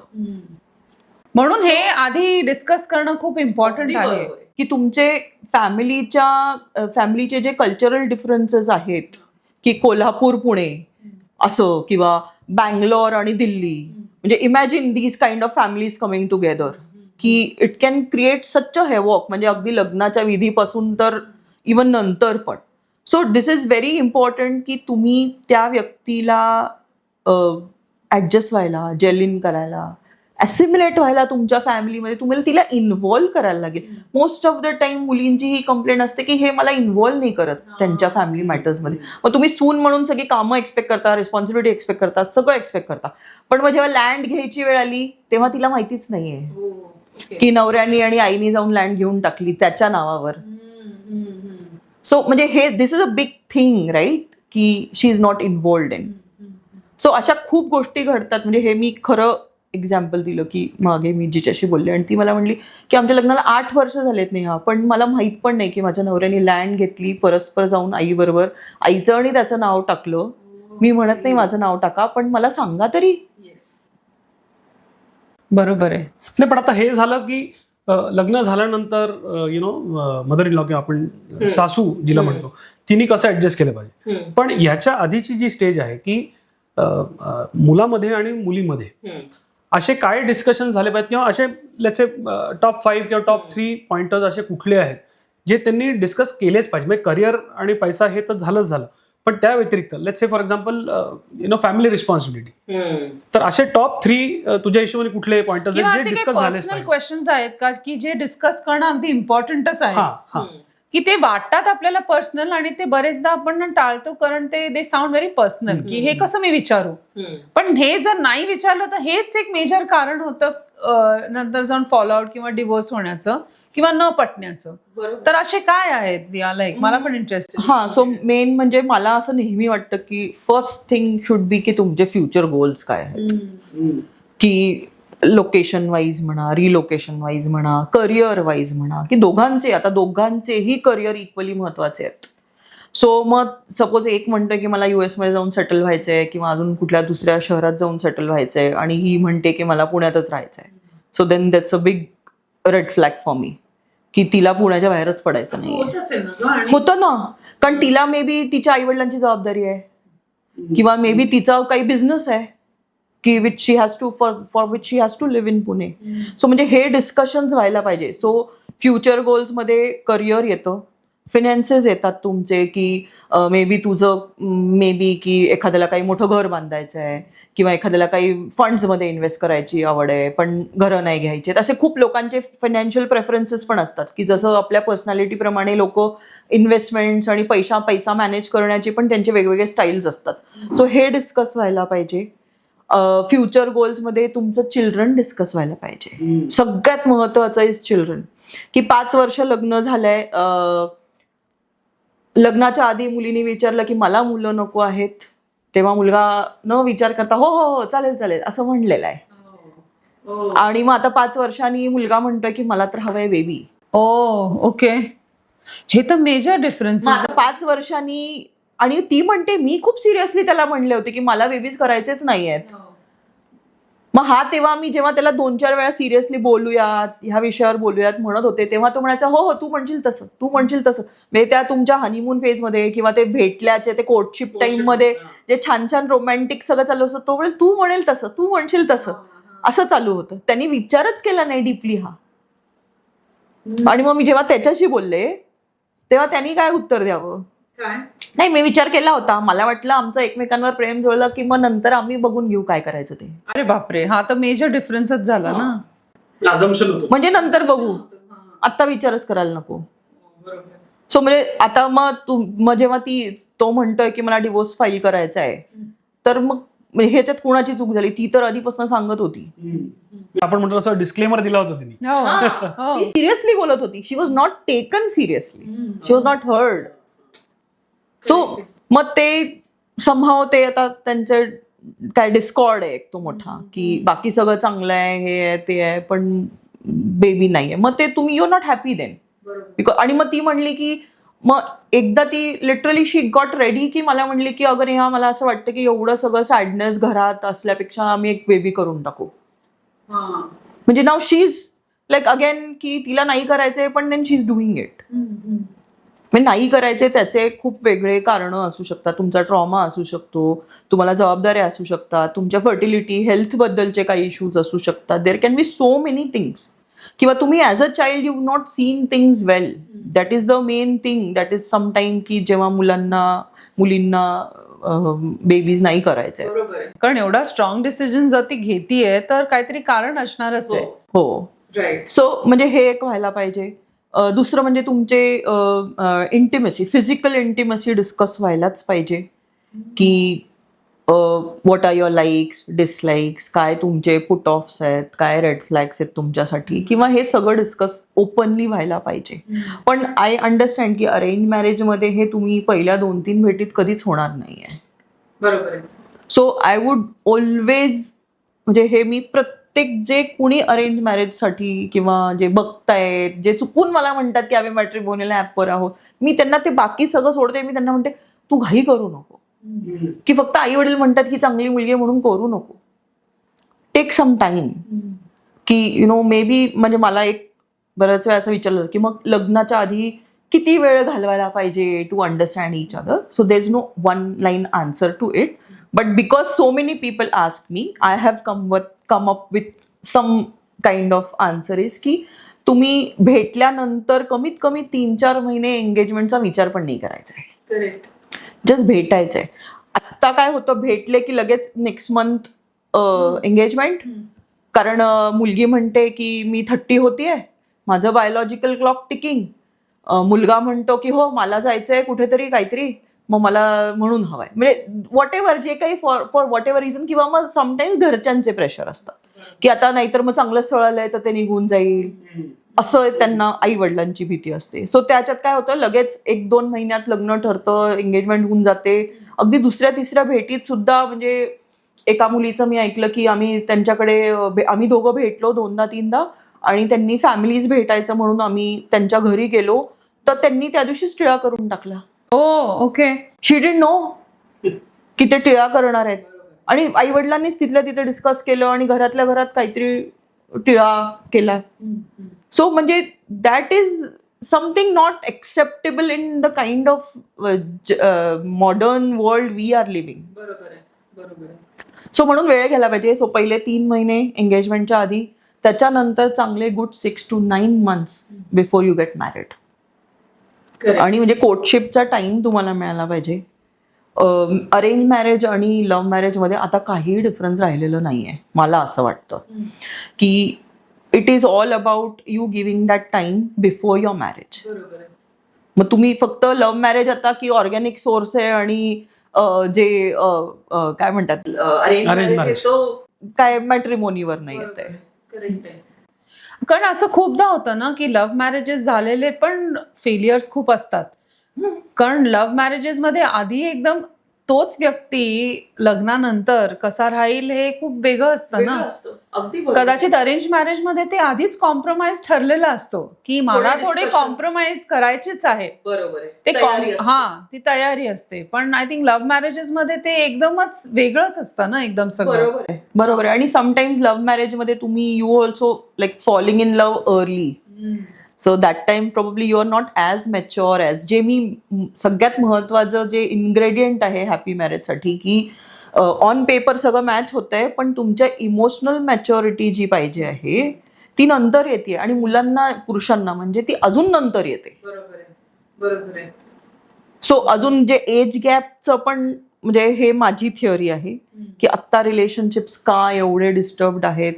म्हणून हे आधी डिस्कस करणं खूप इम्पॉर्टंट आहे की तुमचे फॅमिलीचे जे कल्चरल डिफरन्सेस आहेत, की कोल्हापूर पुणे असं किंवा बँगलोर आणि दिल्ली, म्हणजे imagine these kind of families coming together, की इट कॅन क्रिएट सच अ हेवॉक, म्हणजे अगदी लग्नाच्या विधीपासून तर इवन नंतर पण. So this is very important की तुम्ही त्या व्यक्तीला ॲडजस्ट व्हायला, जेल इन करायला, ॲसिम्युलेट व्हायला तुमच्या फॅमिलीमध्ये तुम्हाला तिला इन्व्हॉल्व करायला लागेल. मोस्ट ऑफ द टाइम मुलींची ही कंप्लेंट असते की हे मला इन्व्हॉल्व नाही करत त्यांच्या फॅमिली मॅटर्समध्ये. मग तुम्ही सून म्हणून सगळी कामं एक्सपेक्ट करता, रिस्पॉन्सिबिलिटी एक्सपेक्ट करता, सगळं एक्सपेक्ट करता. पण मग जेव्हा लँड घ्यायची वेळ आली तेव्हा तिला माहितीच नाहीये की नवऱ्यानी आणि आईनी जाऊन लँड घेऊन टाकली त्याच्या नावावर. सो म्हणजे हे this is a big thing right, की she is not involved in. So अशा खूप गोष्टी घडतात. म्हणजे हे मी खरं एक्झाम्पल दिलं की मागे मी जिच्याशी बोलले आणि ती मला म्हणली की आमच्या लग्नाला 8 वर्ष झालेत नाही, पण मला माहित पण नाही की माझ्या नवऱ्याने लँड घेतली, परस्पर जाऊन आईबरोबर आईचं आणि त्याचं नाव टाकलं. मी म्हणत नाही माझं नाव टाका, पण मला सांगा तरी. बरोबर आहे. नाही, पण आता हे झालं की लग्न झाल्यानंतर मदर इन लॉ किंवा आपण सासू जिला म्हणतो, तिने कसं ऍडजस्ट केलं पाहिजे. पण याच्या आधीची जी स्टेज आहे की मुलामध्ये आणि मुलीमध्ये असे काय डिस्कशन झाले पाहिजेत, किंवा असे लेट्स से टॉप 5 किंवा टॉप 3 पॉइंटर्स असे कुठले आहेत जे त्यांनी डिस्कस केलेच पाहिजे. म्हणजे करिअर आणि पैसा हे तर झालंच झालं, पण त्या व्यतिरिक्त let's say for example family responsibility, तर असे टॉप 3 तुझ्या हिशोबाने कुठले पॉइंटर्स किंवा आहेत जे असे डिस्कस काही झालेच पर्सनल पाहिजे. क्वेश्चन्स आहेत का की जे डिस्कस करणं अगदी इम्पॉर्टंटच आहे, हा की ते वाटतात आपल्याला पर्सनल आणि ते बरेचदा आपण टाळतो कारण ते साऊंड व्हेरी पर्सनल, की हे कसं मी विचारू. पण हे जर नाही विचारलं तर हेच एक मेजर कारण होतं नंतर जाऊन फॉलोआउट किंवा डिवोर्स होण्याचं किंवा न पटण्याचं. तर असे काय आहेत याला, एक मला पण इंटरेस्ट. हा, सो मेन म्हणजे मला असं नेहमी वाटतं की फर्स्ट थिंग शुड बी की तुमचे फ्युचर गोल्स काय आहेत. की लोकेशन वाईज म्हणा, रिलोकेशन वाईज म्हणा, करिअर वाईज म्हणा, की दोघांचेही करिअर इक्वली महत्वाचे आहेत. सो मग सपोज एक म्हणतोय की मला US मध्ये जाऊन सेटल व्हायचंय किंवा अजून कुठल्या दुसऱ्या शहरात जाऊन सेटल व्हायचंय, आणि ही म्हणते की मला पुण्यातच राहायचंय. So then that's a big red flag for me, की तिला पुण्याच्या बाहेरच पडायचं नाही. होतं ना, कारण तिला मे बी तिच्या आईवडिलांची जबाबदारी आहे, किंवा मे बी तिचा काही बिझनेस आहे की which she has to for which she has to live in Pune. सो म्हणजे हे डिस्कशन्स व्हायला पाहिजे. सो फ्युचर गोल्समध्ये करिअर येतं, फिनान्सेस येतात तुमचे, की मे बी की एखाद्याला काही मोठं घर बांधायचं आहे, किंवा एखाद्याला काही फंड्समध्ये इन्व्हेस्ट करायची आवड आहे पण घरं नाही घ्यायचे. असे खूप लोकांचे फायनान्शियल प्रेफरन्सेस पण असतात, की जसं आपल्या पर्सनॅलिटीप्रमाणे लोक इन्व्हेस्टमेंट्स आणि पैसा मॅनेज करण्याचे पण त्यांचे वेगवेगळे स्टाईल्स असतात. सो हे डिस्कस व्हायला पाहिजे. फ्युचर गोल्समध्ये तुमचं चिल्ड्रन डिस्कस व्हायला पाहिजे. सगळ्यात महत्वाचं इज चिल्ड्रन, की 5 वर्ष लग्न झालंय, लग्नाच्या आधी मुलीने विचारलं की मला मुलं नको आहेत, तेव्हा मुलगा न विचार करता हो हो हो चालेल चालेल असं म्हणलेलं आहे. आणि मग आता 5 वर्षांनी मुलगा म्हणतोय की मला तर हवंय बेबी. ओके, हे तर मेजर डिफरन्स. आता 5 वर्षांनी, आणि ती म्हणते मी खूप सिरियसली त्याला म्हणले होते की मला बेबीज करायचेच नाहीयेत. मग तेव्हा मी जेव्हा त्याला 2-4 वेळा सिरियसली बोलूयात, ह्या विषयावर बोलूयात म्हणत होते, तेव्हा तो म्हणायचा हो हो तू म्हणशील तसं. म्हणजे त्या तुमच्या हनीमून फेजमध्ये किंवा ते भेटल्याचे ते कोर्टशिप टाइम मध्ये जे छान छान रोमॅन्टिक सगळं चालू असतं, तो वेळ तू म्हणशील तसं असं चालू होतं. त्यांनी विचारच केला नाही डीपली हा. आणि मग मी जेव्हा त्याच्याशी बोलले तेव्हा त्यांनी काय उत्तर द्यावं, नाही मी विचार केला होता, मला वाटलं आमचं एकमेकांवर प्रेम जुळलं की मग नंतर आम्ही बघून घेऊ काय करायचं ते. अरे बापरे, हा तर मेजर डिफरन्सच झाला ना. अझम्पशन होतं, म्हणजे नंतर बघू, आता विचारच करायला नको. सो म्हणजे आता मग जेव्हा तो म्हणतोय की मला डिवोर्स फाईल करायचा आहे, तर मग ह्याच्यात कुणाची चूक झाली? ती तर आधीपासून सांगत होती. आपण म्हणतो असं डिस्क्लेमर दिला होता तिने. ती सिरियसली बोलत होती. She was not taken seriously, she was not heard. So मग ते समहाव ते आता त्यांचं काय डिस्कॉर्ड आहे एक तो मोठा, की बाकी सगळं चांगलं आहे, हे आहे ते आहे, पण बेबी नाहीये. मग ते तुम्ही यू नॉट हॅपी देन. आणि मग ती म्हणली की मग एकदा ती लिटरली शी गॉट रेडी, की मला म्हणली की अगं नेहा मला असं वाटतं की एवढं सगळं सॅडनेस घरात असल्यापेक्षा आम्ही एक बेबी करून टाकू. म्हणजे नाव शी इज लाईक अगेन की तिला नाही करायचंय पण then she is doing it. म्हणजे नाही करायचे त्याचे खूप वेगळे कारणं असू शकतात. तुमचा ट्रॉमा असू शकतो, तुम्हाला जबाबदाऱ्या असू शकतात, तुमच्या फर्टिलिटी हेल्थ बद्दलचे काही इश्यूज असू शकतात. There can be so many things. किंवा तुम्ही as a child you not seen things well. That is the main thing. That is sometime की जेव्हा मुलींना बेबीज नाही करायचे, कारण एवढा स्ट्रॉंग डिसिजन जर ती घेतीये तर काहीतरी कारण असणारच आहे. हो राईट. सो म्हणजे हे एक व्हायला पाहिजे. दुसरं म्हणजे तुमचे इंटिमसी, फिजिकल इंटिमसी डिस्कस व्हायलाच पाहिजे, की what are your likes dislikes, काय तुमचे पुट ऑफ्स आहेत, काय रेड फ्लॅग्स आहेत तुमच्यासाठी, किंवा हे सगळं डिस्कस ओपनली व्हायला पाहिजे. पण आय अंडरस्टँड की अरेंज मॅरेजमध्ये हे तुम्ही पहिल्या 2-3 भेटीत कधीच होणार नाहीये. बरोबर आहे. सो आय वुड ऑलवेज, म्हणजे हे मी प्रत्येक जे कुणी अरेंज मॅरेजसाठी किंवा जे बघतायत, जे चुकून मला म्हणतात की आम्ही मॅट्रिमोनियल ॲपवर आहोत, मी त्यांना ते बाकी सगळं सोडते. मी त्यांना म्हणते तू घाई करू नको, की फक्त आई वडील म्हणतात की चांगली मुलगी म्हणून करू नको. टेक सम टाइम, की मे बी, म्हणजे मला एक बऱ्याच वेळा असं विचारलं की मग लग्नाच्या आधी किती वेळ घालवायला पाहिजे to understand each other. So there is no one line answer to it, but because so many people ask me, I have come up with some kind of answer is की तुम्ही भेटल्यानंतर कमीत कमी 3-4 महिने एंगेजमेंटचा विचार पण नाही करायचा आहे. करेक्ट. जस्ट भेटायचंय. आत्ता काय होतं, भेटले की लगेच नेक्स्ट मंथ एंगेजमेंट. कारण मुलगी म्हणते की मी 30 होतीये, माझं बायोलॉजिकल क्लॉक टिकिंग. मुलगा म्हणतो की हो मला जायचंय कुठेतरी काहीतरी, मग मला म्हणून हवाय. म्हणजे व्हॉट एव्हर जे काही फॉर व्हॉट एव्हर रिझन, किंवा मग समटाईम्स घरच्यांचे प्रेशर असतात की आता नाहीतर मग चांगलं स्थळ आलंय तर ते निघून जाईल, असं त्यांना आई वडिलांची भीती असते. सो त्याच्यात काय होतं, लगेच 1-2 महिन्यात लग्न ठरतं, एंगेजमेंट होऊन जाते. अगदी 2ऱ्या-3ऱ्या भेटीत सुद्धा, म्हणजे एका मुलीचं मी ऐकलं की आम्ही दोघं भेटलो 2दा-3दा, आणि त्यांनी फॅमिलीज भेटायचं म्हणून आम्ही त्यांच्या घरी गेलो, तर त्यांनी त्या दिवशीच टिळा करून टाकला. ओके. शी डिडंट नो की ते टिळा करणार आहेत, आणि आई वडिलांनीच तिथल्या तिथे डिस्कस केलं आणि घरातल्या घरात काहीतरी टिळा केला. सो म्हणजे that is something not acceptable in the kind of modern world we are living. बरोबर आहे. बरोबर आहे. सो म्हणून वेळ घ्यायला पाहिजे. सो पहिले 3 महिने एंगेजमेंटच्या आधी, त्याच्यानंतर चांगले good 6 to 9 months before you get married. आणि म्हणजे कोर्टशिपचा टाइम तुम्हाला मिळाला पाहिजे. अरेंज मॅरेज आणि लव्ह मॅरेजमध्ये आता काही डिफरन्स राहिलेलं नाहीये, मला असं वाटतं की it is all about you giving that time before your marriage. बरोबर आहे. मग तुम्ही फक्त लव्ह मॅरेज आता की ऑर्गॅनिक सोर्स आहे, आणि जे काय म्हणतात अरेंज मॅरेज तो काय मॅट्रिमोनीवर नाही येत आहे. करेक्ट आहे. कारण असं खूपदा होतं ना की लव्ह मॅरेजेस झालेले पण फेलियर्स खूप असतात. कारण लव्ह मॅरेजेस मध्ये आधी एकदम तोच व्यक्ती लग्नानंतर कसा राहील हे खूप वेगळं असतं ना. अगदी कदाचित अरेंज मॅरेज मध्ये ते आधीच कॉम्प्रोमाइज ठरलेलं असतो की मला थोडे कॉम्प्रोमाइज करायचेच आहे. बरोबर ते ती तयारी असते. पण आय थिंक लव्ह मॅरेजेस मध्ये ते एकदमच वेगळंच असतं ना, एकदम सगळं. बरोबर आहे. आणि समटाइम्स लव्ह मॅरेज मध्ये तुम्ही you also like falling in love early. So that time probably you are not as mature as, जे मी सगळ्यात महत्वाचं जे इन्ग्रेडियंट आहे हॅपी मॅरेजसाठी, की ऑन पेपर सगळं मॅच होतंय, पण तुमच्या इमोशनल मॅच्युरिटी जी पाहिजे आहे ती नंतर येते, आणि मुलांना पुरुषांना म्हणजे ती अजून नंतर येते. बरोबर आहे. सो अजून जे एज गॅपचं पण, म्हणजे हे माझी थिअरी आहे की आत्ता रिलेशनशिप्स का एवढे डिस्टर्ब्ड आहेत,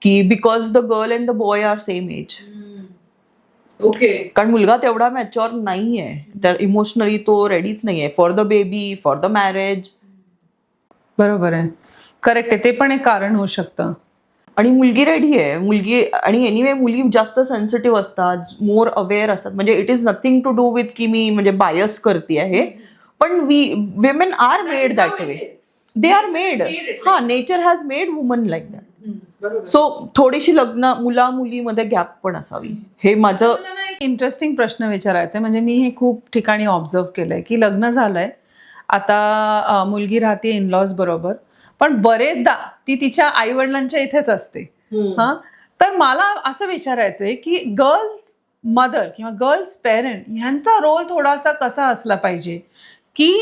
की because the girl and the boy are same age. Okay. कारण मुलगा तेवढा मॅच्युअर नाहीये, तर इमोशनली तो रेडीच नाहीये for the baby, for the marriage. बरोबर आहे. करेक्ट आहे. ते पण एक कारण होऊ शकतं. आणि मुलगी रेडी आहे. मुलगी, आणि एनिवे मुली जास्त सेन्सिटिव्ह असतात, मोर अवेअर असतात. म्हणजे it is nothing to do with की मी म्हणजे बायस करते आहे, पण women are made that way. They are made. हा, nature has made woman like that. So थोडीशी लग्न मुला मुलीमध्ये गॅप पण असावी, हे माझं. एक इंटरेस्टिंग प्रश्न विचारायचा आहे. म्हणजे मी हे खूप ठिकाणी ऑब्झर्व केलंय की लग्न झालंय, आता मुलगी राहते इनलॉज बरोबर, पण बरेचदा ती तिच्या आई वडिलांच्या इथेच असते. हा, तर मला असं विचारायचंय की गर्ल्स मदर किंवा गर्ल्स पेरेंट ह्यांचा रोल थोडासा कसा असला पाहिजे, की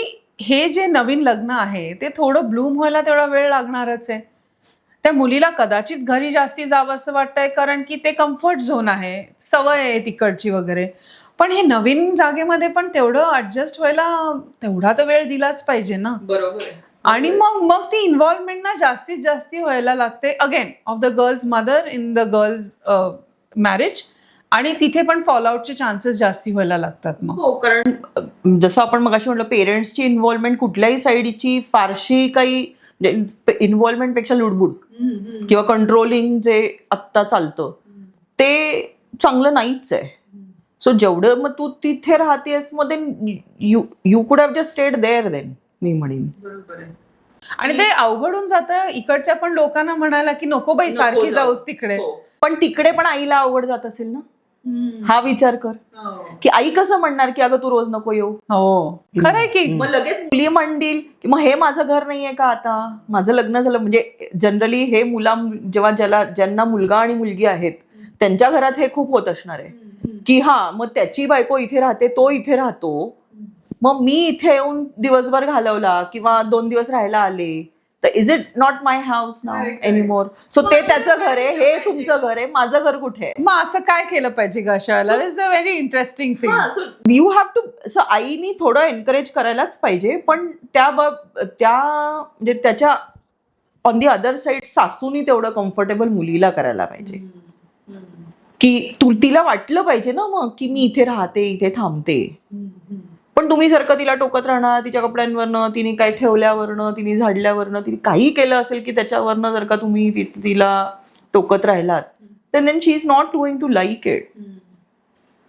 हे जे नवीन लग्न आहे ते थोडं ब्लूम व्हायला तेवढा वेळ लागणारच आहे. त्या मुलीला कदाचित घरी जास्ती जावं असं वाटतंय, कारण की ते कम्फर्ट झोन आहे, सवय आहे तिकडची वगैरे. पण हे नवीन जागेमध्ये पण तेवढं ऍडजस्ट व्हायला तेवढा तर वेळ दिलाच पाहिजे ना. बरोबर आहे. आणि मग ती इन्व्हॉल्वमेंट ना जास्तीत जास्त व्हायला लागते, again of the girls mother in the girls marriage आणि तिथे पण फॉलआउटचे चान्सेस जास्ती व्हायला लागतात मग. हो, कारण जसं आपण मगाशी म्हटलं पेरेंट्सची इन्व्हॉल्वमेंट कुठल्याही साईडची फारशी काही इन्व्हॉल्वमेंट पेक्षा लुडबुड किंवा कंट्रोलिंग जे आत्ता चालतं ते चांगलं नाहीच आहे. सो जेवढं मग तू तिथे राहतेस मग you could have just stayed there then मी म्हणेन. आणि ते अवघड होऊन जातं इकडच्या पण लोकांना म्हणायला की नको बाई सारखी जाऊस तिकडे. पण तिकडे पण आईला अवघड जात असेल ना, हा विचार कर की आई कसं म्हणणार की अगं तू रोज नको येऊ. हो खरंय की. मग लगेच मुली म्हणतील की मग हे माझं घर नाहीये का, आता माझं लग्न झालं. म्हणजे जनरली हे जेव्हा ज्यांना मुलगा आणि मुलगी आहेत त्यांच्या घरात हे खूप होत असणार आहे की हा मग त्याची बायको इथे राहते, तो इथे राहतो, मग मी इथे येऊन दिवसभर घालवला किंवा 2 दिवस राहायला आले तर is it not my house now anymore. So ते त्याचं घर आहे, हे तुमचं घर आहे, माझं घर कुठे आहे. मग असं काय केलं पाहिजे ग अशा वेळेला. This is a very interesting thing. You have to. So आईनी थोडं एनकरेज करायलाच पाहिजे, पण म्हणजे त्याच्या ऑन दी अदर साईड सासूनी तेवढं कम्फर्टेबल मुलीला करायला पाहिजे की तिला वाटलं पाहिजे ना मग की मी इथे राहते, इथे थांबते. पण तुम्ही सारखं तिला टोकत राहणार तिच्या कपड्यांवरनं, तिने काय ठेवल्यावरनं, तिने झाडल्यावरनं, तिने काही केलं असेल की त्याच्यावरनं जर का तुम्ही तिला टोकत राहिलात तर then she is not going to like it.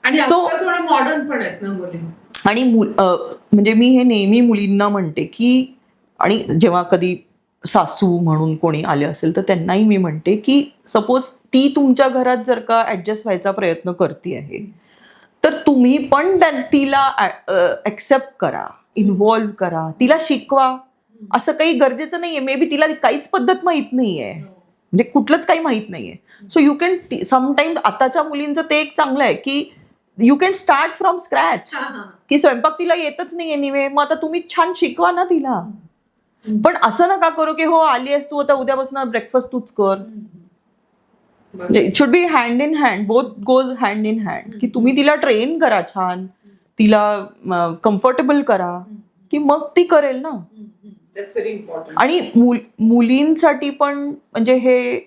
आणि So- थोडं मॉडर्न पण आहेत ना मुली. आणि म्हणजे मी हे नेहमी मुलींना म्हणते की, आणि जेव्हा कधी सासू म्हणून कोणी आले असेल तर त्यांनाही मी म्हणते की सपोज ती तुमच्या घरात जर का ऍडजस्ट व्हायचा प्रयत्न करते आहे तर तुम्ही पण तिला ऍक्सेप्ट करा, इन्व्हॉल्व्ह करा, तिला शिकवा. असं काही गरजेचं नाहीये. मे बी तिला काहीच पद्धत माहित नाहीये, म्हणजे कुठलंच काही माहित नाहीये. So you can sometime. आताच्या मुलींचं ते एक चांगलं आहे की you can start from scratch. की स्वयंपाक तिला येतच नाही एनिवे, मग आता तुम्ही छान शिकवा ना तिला. पण असं नका करू की हो आली आहेस तू आता उद्यापासून ब्रेकफास्ट तूच कर. It should be hand in hand, both goes hand in hand. की तुम्ही तिला ट्रेन करा छान, तिला कम्फर्टेबल करा की मग ती करेल ना. That's very important. आणि मुलींसाठी पण म्हणजे हे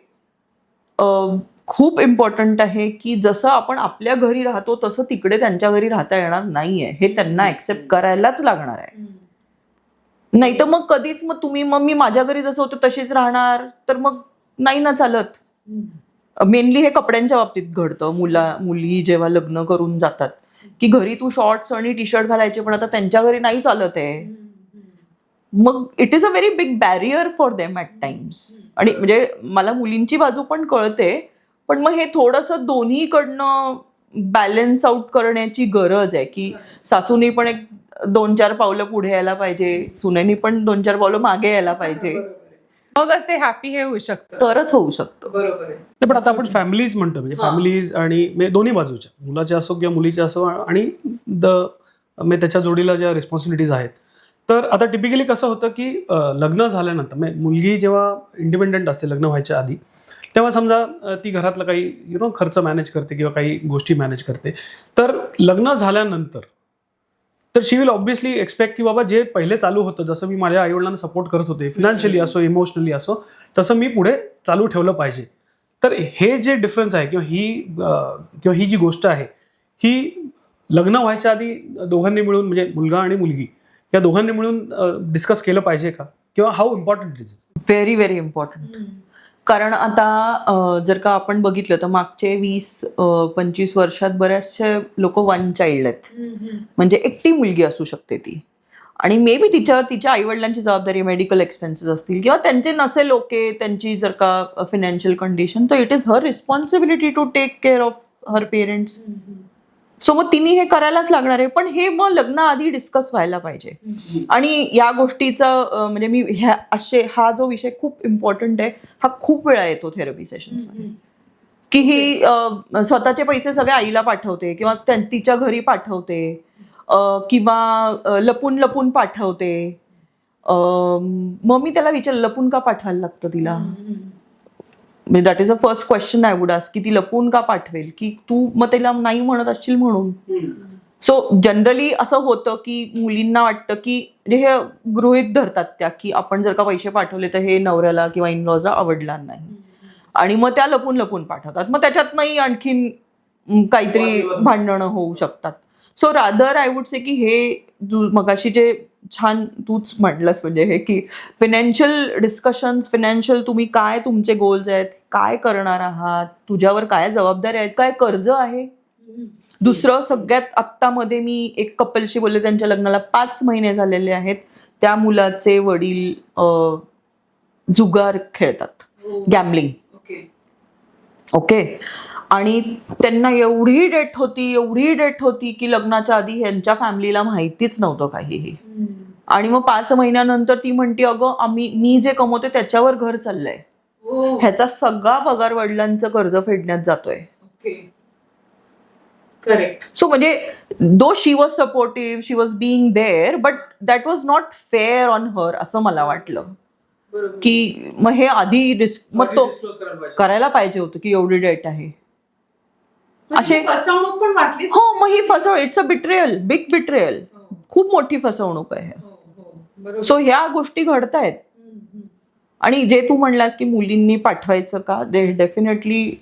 खूप इम्पॉर्टंट आहे की जसं आपण आपल्या घरी राहतो तसं तिकडे त्यांच्या घरी राहता येणार नाहीये, हे त्यांना ऍक्सेप्ट करायलाच लागणार आहे. नाही तर मग कधीच मग मी माझ्या घरी जसं होतं तशीच राहणार तर मग नाही ना चालत. मेनली हे कपड्यांच्या बाबतीत घडतं. मुली जेव्हा लग्न करून जातात की घरी तू शॉर्ट्स आणि टी शर्ट घालायचे पण आता त्यांच्या घरी नाही चालत आहे. मग it is a very big barrier for them at times. आणि म्हणजे मला मुलींची बाजू पण कळते, पण मग हे थोडंसं दोन्हीकडनं बॅलन्स आउट करण्याची गरज आहे की सासूनी पण एक 2-4 पावलं पुढे यायला पाहिजे, सुनेनी पण 2-4 पावलं मागे यायला पाहिजे, मगच ते हॅपी हे होऊ शकतं. तरच होऊ शकतं. बरोबर आहे. नाही, पण आता आपण फॅमिलीज म्हणतो, म्हणजे फॅमिलीज आणि म्हणजे दोन्ही बाजूच्या, मुलाच्या असो किंवा मुलीच्या असो, आणि म्हणजे त्याच्या जोडीला ज्या रिस्पॉन्सिबिलिटीज आहेत. तर आता टिपिकली कसं होतं की लग्न झाल्यानंतर म्हणजे मुलगी जेव्हा इंडिपेंडंट असते लग्न व्हायच्या आधी, तेव्हा समजा ती घरातलं काही खर्च मॅनेज करते किंवा काही गोष्टी मॅनेज करते. तर लग्न झाल्यानंतर तर शी विल ऑब्व्हियसली एक्सपेक्ट की बाबा जे पहिले चालू होतं, जसं मी माझ्या आईवडिलांना सपोर्ट करत होते फिनान्शियली असो इमोशनली असो, तसं मी पुढे चालू ठेवलं पाहिजे. तर हे जे डिफरन्स आहे किंवा ही जी गोष्ट आहे ही लग्न व्हायच्या आधी दोघांनी मिळून, म्हणजे मुलगा आणि मुलगी या दोघांनी मिळून डिस्कस केलं पाहिजे का, किंवा how important it is? Very very important. कारण आता जर का आपण बघितलं तर मागचे 20-25 वर्षात बऱ्याचशे लोक वन चाइल्ड आहेत. म्हणजे एकटी मुलगी असू शकते ती, आणि मे बी तिच्या आईवडिलांची जबाबदारी, मेडिकल एक्सपेन्सेस असतील किंवा त्यांचे नसेल ओके त्यांची जर का फिनान्शियल कंडिशन, तर it is her responsibility to take care of her parents. So मग तिने हे करायलाच लागणार आहे. पण हे मग लग्नाआधी डिस्कस व्हायला पाहिजे. आणि या गोष्टीचा म्हणजे हा जो विषय खूप इम्पॉर्टंट आहे, हा खूप वेळा येतो थेरपी सेशन्समध्ये की ही स्वतःचे पैसे सगळे आईला पाठवते किंवा तिच्या घरी पाठवते किंवा लपून लपून पाठवते. मग मी त्याला विचारलं लपून का पाठवायला लागतं तिला. म्हणजे that is a first question I would ask की ती लपून का पाठवेल, की तू मग त्याला नाही म्हणत असशील म्हणून. सो जनरली असं होतं की मुलींना वाटतं की म्हणजे हे गृहीत धरतात त्या की आपण जर का पैसे पाठवले तर हे नवऱ्याला किंवा इनलॉजला आवडणार नाही, आणि मग त्या लपून लपून पाठवतात. मग त्याच्यात नाही आणखीन काहीतरी भांडणं होऊ शकतात. सो रादर आय वुड से की हे मगाशी जे छान तूच म्हटलंस म्हणजे हे की फिनान्शियल डिस्कशन्स, फिनान्शियल तुम्ही काय तुमचे गोल्स आहेत, काय करणार आहात, तुझ्यावर काय जबाबदारी आहेत, काय कर्ज आहे. दुसरं सगळ्यात आत्तामध्ये मी एक कपलशी बोलले, त्यांच्या लग्नाला 5 महिने झालेले आहेत. त्या मुलाचे वडील जुगार खेळतात, गॅम्बलिंग. ओके. आणि त्यांना एवढी डेट होती की लग्नाच्या आधी ह्यांच्या फॅमिलीला माहितीच नव्हतं काहीही. आणि मग 5 महिन्यानंतर ती म्हणते, अगं मी जे कमवते त्याच्यावर घर चाललंय, ह्याचा सगळा पगार वडिलांचं कर्ज फेडण्यात जातोय. करेक्ट. सो म्हणजे though she was supportive, she was being there, but that was not fair on her असं मला वाटलं. की मग हे आधी मग तो करायला पाहिजे होतं की एवढी डेट आहे असे. फसवणूक पण वाटली. हो, मग ही फसवणूक, it's a betrayal, big betrayal, खूप मोठी फसवणूक आहे. सो ह्या गोष्टी घडतायत. आणि जे तू म्हणलास की मुलींनी पाठवायचं का, डेफिनेटली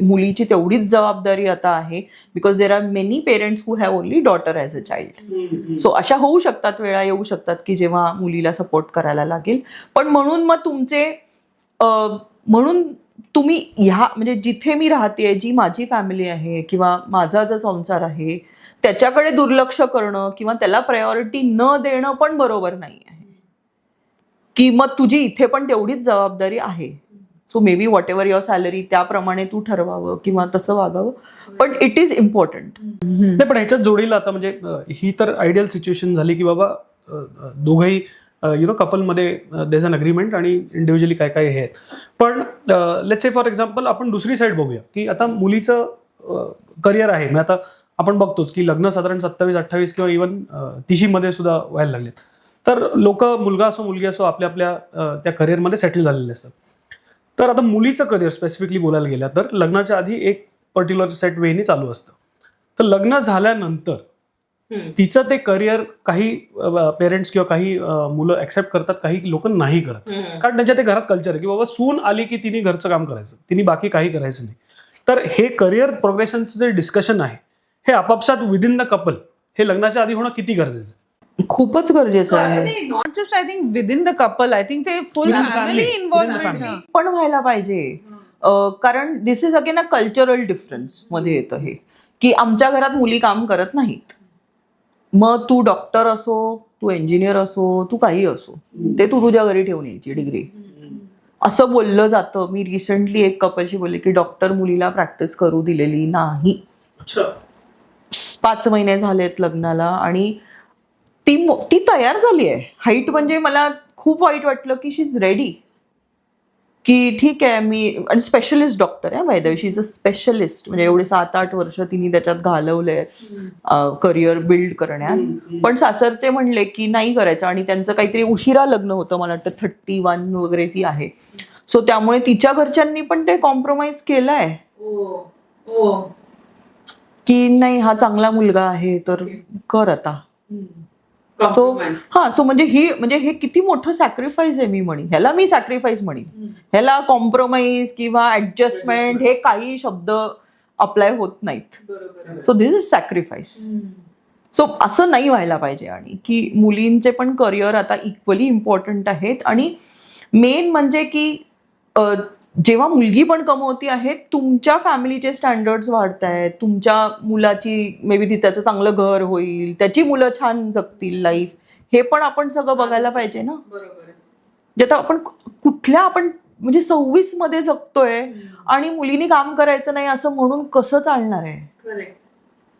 मुलीची तेवढीच जबाबदारी आता आहे, because there are many parents who have only daughter as a child. So अशा होऊ शकतात, वेळा येऊ शकतात की जेव्हा मुलीला सपोर्ट करायला लागेल. पण म्हणून मग म्हणून तुम्ही ह्या म्हणजे जिथे मी राहते, जी माझी फॅमिली आहे किंवा माझा जो संसार आहे त्याच्याकडे दुर्लक्ष करणं किंवा त्याला प्रायोरिटी न देणं पण बरोबर नाही आहे. की मग तुझी इथे पण तेवढीच जबाबदारी आहे. So may be what ever your salary त्याप्रमाणे तू ठरवावं किंवा तसं वागावं, पण इट इज इम्पॉर्टंट. नाही, पण ह्याच्यात जोडीला आता म्हणजे ही तर आयडियल सिच्युएशन झाली की बाबा दोघंही कपलमध्ये देर इज अन अग्रीमेंट आणि इंडिव्हिज्युअली काय काय हे आहेत. पण लेट्स से फॉर एक्झाम्पल आपण दुसरी साईड बघूया की आता मुलीचं करिअर आहे. मग आता आपण बघतोच की लग्न साधारण 27-28 किंवा इव्हन 30 मध्ये सुद्धा व्हायला लागलेत. तर लोक, मुलगा असो मुलगी असो, आपल्या आपल्या त्या करिअरमध्ये सेटल झालेले असतात. तर आता मुलीचं करिअर स्पेसिफिकली बोलायला गेलं तर लग्नाच्या आधी एक पर्टिक्युलर सेट वेनी चालू असतं. तर लग्न झाल्यानंतर तिचं ते करिअर काही पेरेंट्स किंवा काही मुलं ऍक्सेप्ट करतात, काही लोक नाही करत. कारण त्यांच्या ते घरात कल्चर आहे की बाबा सून आली की तिने घरचं काम करायचं, तिने बाकी काही करायचं नाही. तर हे करिअर प्रोग्रेशनचं जे डिस्कशन आहे हे आपापसात विदिन द कपल हे लग्नाच्या आधी होणं किती गरजेचं आहे? खूपच गरजेचं आहे. Not just I think within the couple, I think ते फुल फॅमिली इन्व्हॉल्व पण व्हायला पाहिजे. कारण this is again a cultural difference मध्ये येतं हे की आमच्या घरात मुली काम करत नाहीत. मग तू डॉक्टर असो, तू इंजिनियर असो, तू काही असो, ते तू तुझ्या घरी ठेवून यायची डिग्री, असं बोललं जातं. मी रिसेंटली एक कपलशी बोलले की डॉक्टर मुलीला प्रॅक्टिस करू दिलेली नाही. 5 महिने झालेत लग्नाला आणि ती तयार झाली आहे. हाईट म्हणजे मला खूप वाईट वाटलं की शी इज रेडी, की ठीक आहे मी, आणि स्पेशलिस्ट डॉक्टर आहे by the way, she is a specialist. म्हणजे एवढे 7-8 वर्ष तिने त्याच्यात घालवले करिअर बिल्ड करण्यात. पण सासरचे म्हणले की नाही करायचं, आणि त्यांचं काहीतरी उशिरा लग्न होतं, मला वाटतं 31 वगैरे ती आहे. सो त्यामुळे तिच्या घरच्यांनी पण ते कॉम्प्रोमाइज केलंय की नाही हा चांगला मुलगा आहे तर कर आता. सो म्हणजे हे किती मोठं सॅक्रिफाईस आहे. मी म्हणेन ह्याला, मी सॅक्रिफाईस म्हणेन ह्याला. कॉम्प्रोमाइज किंवा ऍडजस्टमेंट हे काही शब्द अप्लाय होत नाहीत. So this is sacrifice. So असं नाही व्हायला पाहिजे. आणि की मुलींचे पण करिअर आता इक्वली इम्पॉर्टंट आहेत. आणि मेन म्हणजे की जेव्हा मुलगी पण कमवती आहे, तुमच्या फॅमिलीचे स्टँडर्ड्स वाढत आहेत, तुमच्या मुलाची मे बी त्याचं चांगलं घर होईल, त्याची मुलं छान जगतील लाईफ, हे पण आपण सगळं बघायला पाहिजे ना. जे आता आपण म्हणजे 26 मध्ये जगतोय आणि मुलींनी काम करायचं नाही असं म्हणून कसं चालणार आहे.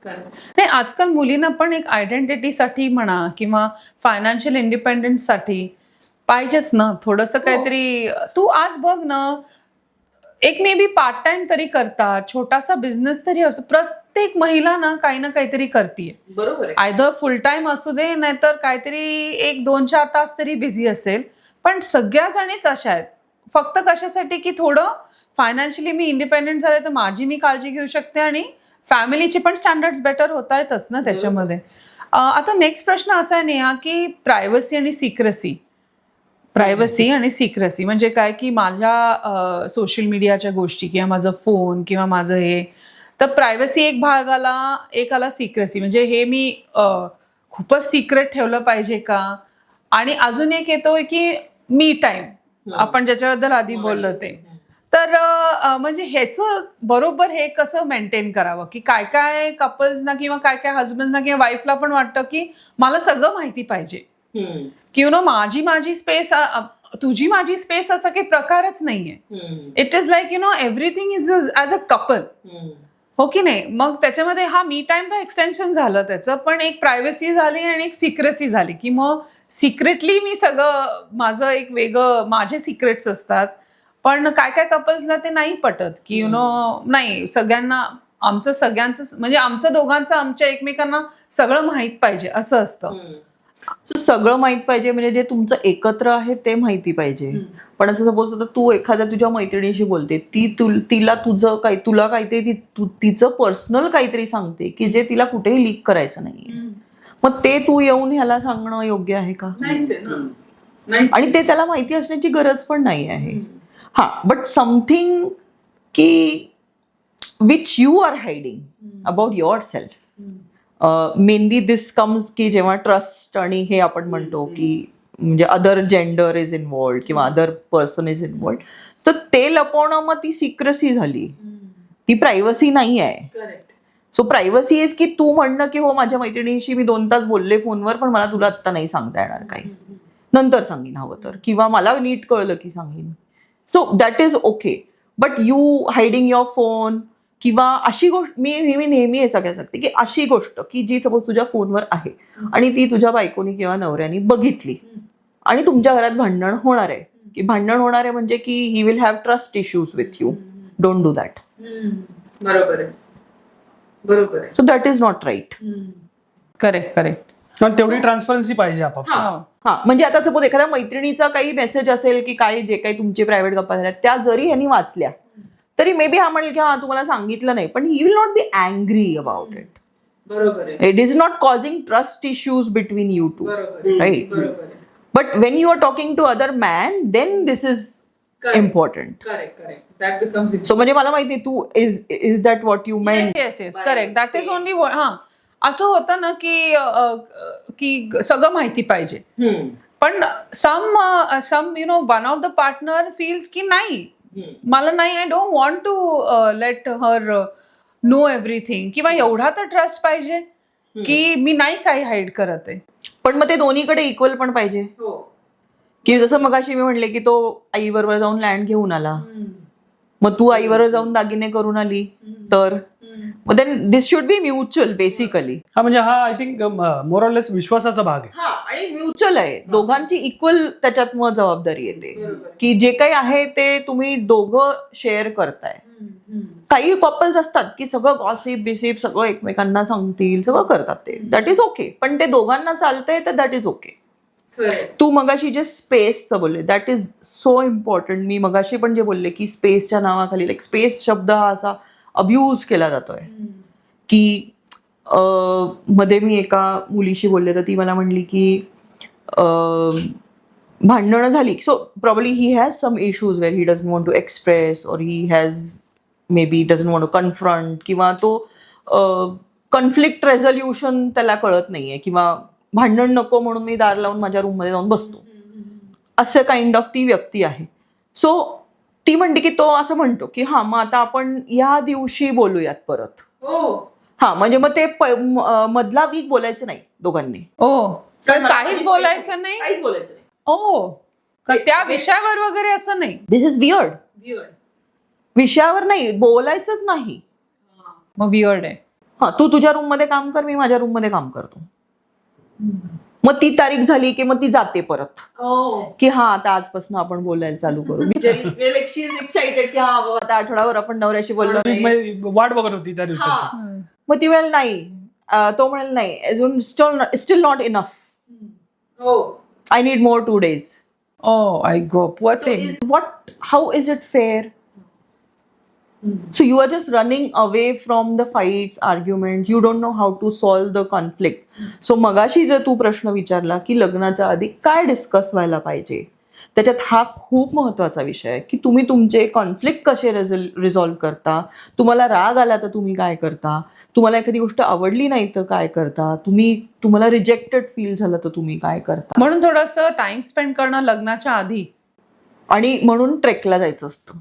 नाही, आजकाल मुलींना पण एक आयडेंटिटीसाठी म्हणा किंवा फायनान्शियल इंडिपेंडन्ससाठी पाहिजेच ना थोडंसं काहीतरी. तू आज बघ ना, एक मे बी पार्ट टाइम तरी करतात, छोटासा बिझनेस तरी असो, प्रत्येक महिला ना काहीतरी करतीये. बरोबर आहे. आयदर फुल टाइम असू दे, नाहीतर काहीतरी 1-2-4 तास तरी बिझी असेल. पण सगळ्या जणीच अशा आहेत. फक्त कशासाठी की थोडं फायनान्शियली मी इंडिपेंडेंट झाले तर माझी मी काळजी घेऊ शकते आणि फॅमिलीचे पण स्टँडर्ड्स बेटर होत आहेतच ना त्याच्यामध्ये. आता नेक्स्ट प्रश्न असा आहे नेहा की प्रायव्हसी आणि सिक्रेसी म्हणजे काय की माझ्या सोशल मीडियाच्या गोष्टी किंवा माझं फोन किंवा माझं हे, तर प्रायव्हसी एक भाग आला, एक आला सिक्रेसी. म्हणजे हे मी खूपच सिक्रेट ठेवलं पाहिजे का? आणि अजून एक येतोय की मी टाइम, आपण ज्याच्याबद्दल आधी बोललो ते. तर म्हणजे ह्याचं बरोबर हे कसं मेंटेन करावं, की काय काय कपल्सना किंवा काय काय हजबंडना किंवा वाईफला पण वाटतं की मला सगळं माहिती पाहिजे, की माझी स्पेस, तुझी माझी स्पेस असा काही प्रकारच नाहीये. It is like everything is as a couple, हो की नाही? मग त्याच्यामध्ये हा मी टाइम तर एक्सटेन्शन झालं त्याचं, पण एक प्रायव्हसी झाली आणि एक सिक्रेसी झाली, की मग सिक्रेटली मी सगळं माझं एक वेगळं, माझे सिक्रेट्स असतात. पण काय काय कपल्सला ते नाही पटत, की नाही, सगळ्यांना सगळ्यांचं म्हणजे आमचं दोघांचं आमच्या एकमेकांना सगळं माहित पाहिजे असं असतं. सगळं माहित पाहिजे म्हणजे जे तुमचं एकत्र आहे ते माहिती पाहिजे. पण असं सपोज आता तू एखाद्या तुझ्या मैत्रिणीशी बोलते, तिला तुला काहीतरी तिचं पर्सनल काहीतरी सांगते की जे तिला कुठेही लीक करायचं नाहीये, मग ते तू येऊन ह्याला सांगणं योग्य आहे का? आणि ते त्याला माहिती असण्याची गरज पण नाही आहे. हा, बट समथिंग की which you are hiding about yourself, mainly this comes की जेव्हा ट्रस्ट आणि हे आपण म्हणतो की म्हणजे अदर जेंडर इज इन्वॉल्ड किंवा अदर पर्सन इज इन्वॉल्ड, तर ते लपवणं मग ती सिक्रेसी झाली, ती प्रायव्हसी नाही आहे. सो प्रायव्हसी इज की तू म्हणणं की हो माझ्या मैत्रिणीशी मी 2 तास बोलले फोनवर, पण मला तुला आत्ता नाही सांगता येणार काही, नंतर सांगीन हवं तर, किंवा मला नीट कळलं की सांगीन. So that is okay. But you hiding your phone किंवा अशी गोष्ट, मी नेहमी हे सगळ्यात सांगते की अशी गोष्ट की जी सपोज तुझ्या फोनवर आहे आणि ती तुझ्या बायकोनी किंवा नवऱ्यानी बघितली आणि तुमच्या घरात भांडण होणार आहे, की भांडण होणार आहे म्हणजे की he will have trust issues with you. Don't do that. बरोबर आहे. So that is not right. Correct. पण तेवढी ट्रान्सपरन्सी पाहिजे आपापसात. हा, म्हणजे आता सपोज एखाद्या मैत्रिणीचा काही मेसेज असेल की काय जे काही तुमचे प्रायव्हेट गप्पा झाल्या त्या जरी ह्यांनी वाचल्या तरी मे बी हा म्हणेल की हा तुम्हाला सांगितलं नाही, पण he will not be angry about it. बरोबर आहे. It is not causing trust issues between you two, right? But when you are talking to other man then this is important. That becomes so म्हणजे मला माहिती तू is that what you meant? Yes correct. That is only. हा, असं होतं ना की सगळं माहिती पाहिजे, पण someone of the partner feels की नाही, मला नाही, I don't want to let her know everything, किंवा एवढा तर ट्रस्ट पाहिजे की मी नाही काही हाईड करत आहे. पण मग ते दोन्हीकडे इक्वल पण पाहिजे, की जसं मगाशी मी म्हणले की तो आईबरोबर जाऊन लँड घेऊन आला, मग तू आईबरोबर जाऊन दागिने करून आली, तर मग then this should be mutual basically. हा, म्हणजे हा I think more or less विश्वासाचा भाग आहे. हा, आणि म्युच्युअल आहे, दोघांची इक्वल त्याच्यात मग जबाबदारी येते की जे काही आहे ते तुम्ही दोघं शेअर करताय. काही कपल्स असतात की सगळं गॉसिप बिसिप सगळं एकमेकांना सांगतील, सगळं करतात, ते दॅट इज ओके, पण ते दोघांना चालतंय तर दॅट इज ओके. तू मगाशी जे स्पेसचं बोलले दॅट इज सो इम्पॉर्टंट. मी मगाशी पण जे बोलले की स्पेसच्या नावाखाली लाईक स्पेस शब्द हा असा अब्यूज केला जातोय की मध्ये मी एका मुलीशी बोलले तर ती मला म्हणली की भांडणं झाली, so probably he has some issues where he doesn't want to express और he has maybe doesn't want to confront, किंवा तो कॉन्फ्लिक्ट रेझोल्युशन त्याला कळत नाहीये, किंवा भांडण नको म्हणून मी दार लावून माझ्या रूममध्ये जाऊन बसतो, असं काइंड ऑफ ती व्यक्ती आहे. सो ती म्हणते की तो असं म्हणतो की हा मग आता आपण या दिवशी बोलूयात परत. हा, म्हणजे मग ते मधला वीक बोलायचं नाही दोघांनी. काहीच बोलायचं नाही. त्या विषयावर वगैरे असं नाही. This is weird. विषयावर नाही बोलायचंच नाही. मग वियर्ड आहे. हा, तू तुझ्या रूम मध्ये काम कर, मी माझ्या रूम मध्ये काम करतो. मग ती तारीख झाली की मग ती जाते परत की हा आता आजपासून आपण बोलायला चालू करू. एक्साइटेड की हा बाबा आता आठवड्यावर आपण नवऱ्याशी बोललो नाही. वाट बघत होती त्या दिवसाची. मग ती वेळ नाही, तो म्हणेल नाही, अजून still not enough, I need more 2 days. I go poor thing. What? How is it fair? So you are just running away from the fights, arguments. You don't know how to solve the conflict. So मगाशी जर तू प्रश्न विचारला की लग्नाच्या आधी काय discuss व्हायला पाहिजे, त्याच्यात हा खूप महत्त्वाचा विषय आहे की तुम्ही तुमचे कॉन्फ्लिक्ट कसे रिझॉल्व्ह करता, तुम्हाला राग आला तर तुम्ही काय करता, तुम्हाला एखादी गोष्ट आवडली नाही तर काय करता, तुम्हाला रिजेक्टेड फील झालं तर तुम्ही काय करता. म्हणून थोडंसं टाइम स्पेंड करणं लग्नाच्या आधी. आणि म्हणून ट्रेकला जायचं असतं.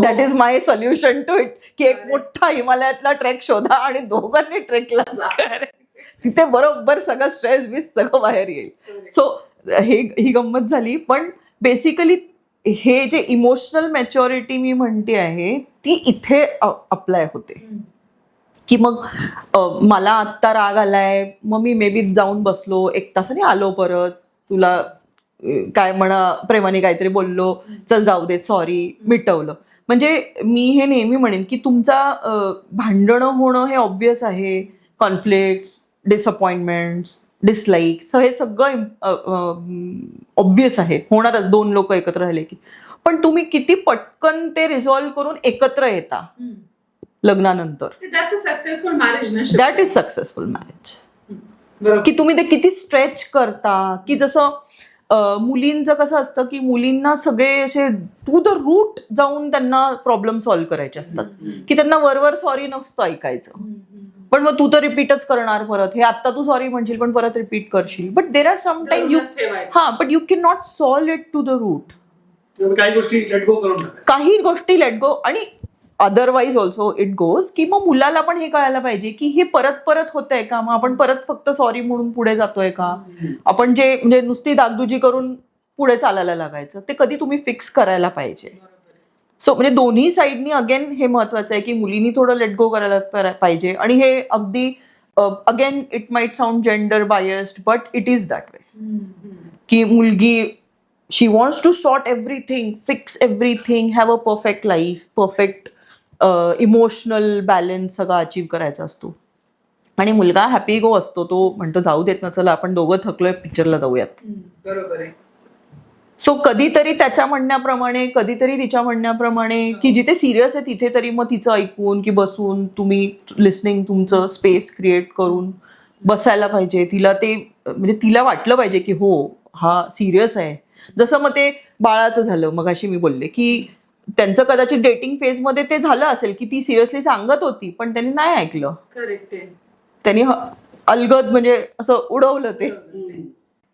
That is my solution to it, की एक मोठा हिमालयातला ट्रेक शोधा आणि दोघांनी ट्रेकला जा. तिथे बरोबर सगळं स्ट्रेस बीस सगळं बाहेर येईल. सो ही गंमत झाली. पण बेसिकली हे जे इमोशनल मॅच्युरिटी मी म्हणते आहे ती इथे अप्लाय होते. की मग मला आत्ता राग आलाय, मग मी मे बी जाऊन बसलो, 1 तासाने आलो परत, तुला काय म्हणा प्रेमाने काहीतरी बोललो, चल जाऊ देत, सॉरी, मिटवलं. म्हणजे मी हे नेहमी म्हणेन की तुमचा भांडणं होणं हे ऑब्वियस आहे, कॉन्फ्लिक्ट, डिसअपॉइंटमेंट्स, डिसलाईक्स, हे सगळं ऑब्वियस आहे, होणारच 2 लोक एकत्र राहिले की. पण तुम्ही किती पटकन ते रिझॉल्व्ह करून एकत्र येता लग्नानंतर, दॅट्स अ सक्सेसफुल मॅरेज ना. That is successful marriage. की तुम्ही ते किती स्ट्रेच करता, की जसं मुलींचं कसं असतं की मुलींना सगळे असे टू द रूट जाऊन त्यांना प्रॉब्लेम सॉल्व्ह करायचे असतात, की त्यांना वरवर सॉरी नसतं ऐकायचं, पण मग तू तर रिपीटच करणार परत, हे आता तू सॉरी म्हणशील पण परत रिपीट करशील. But there are sometime but you can not solve it to the root. काही गोष्टी लेट गो करून काही गोष्टी लेट गो. आणि अदरवाईज ऑल्सो इट गोज की मग मुलाला पण हे कळायला पाहिजे की हे परत परत होतंय का, मग आपण परत फक्त सॉरी म्हणून पुढे जातोय का, आपण जे म्हणजे नुसती दागदुजी करून पुढे चालायला लागायचं ते कधी तुम्ही फिक्स करायला पाहिजे. सो म्हणजे दोन्ही साईडनी अगेन हे महत्वाचं आहे की मुलींनी थोडं लेट गो करायला पाहिजे. आणि हे अगदी again it might sound gender biased but it is that way की मुलगी she wants to sort everything, fix everything, have a perfect life, perfect emotional balance सगळं अचीव्ह करायचा असतो. आणि मुलगा हॅपी गो असतो, तो म्हणतो जाऊ देत ना, चला आपण दोघं थकलोय, पिक्चरला जाऊयात. बरोबर आहे. सो कधीतरी त्याच्या म्हणण्याप्रमाणे, कधीतरी तिच्या म्हणण्याप्रमाणे, की जिथे सिरियस आहे तिथे तरी मग तिचं ऐकून की बसून तुम्ही लिसनिंग, तुमचं स्पेस क्रिएट करून बसायला पाहिजे. तिला ते म्हणजे तिला वाटलं पाहिजे की हो हा सिरियस आहे. जसं मग ते बाळाचं झालं, मग अशी मी बोलले की त्यांचं कदाचित डेटिंग फेजमध्ये ते झालं असेल की ती सिरियसली सांगत होती पण त्यांनी नाही ऐकलं. करेक्ट आहे. त्यांनी अलगद म्हणजे असं उडवलं ते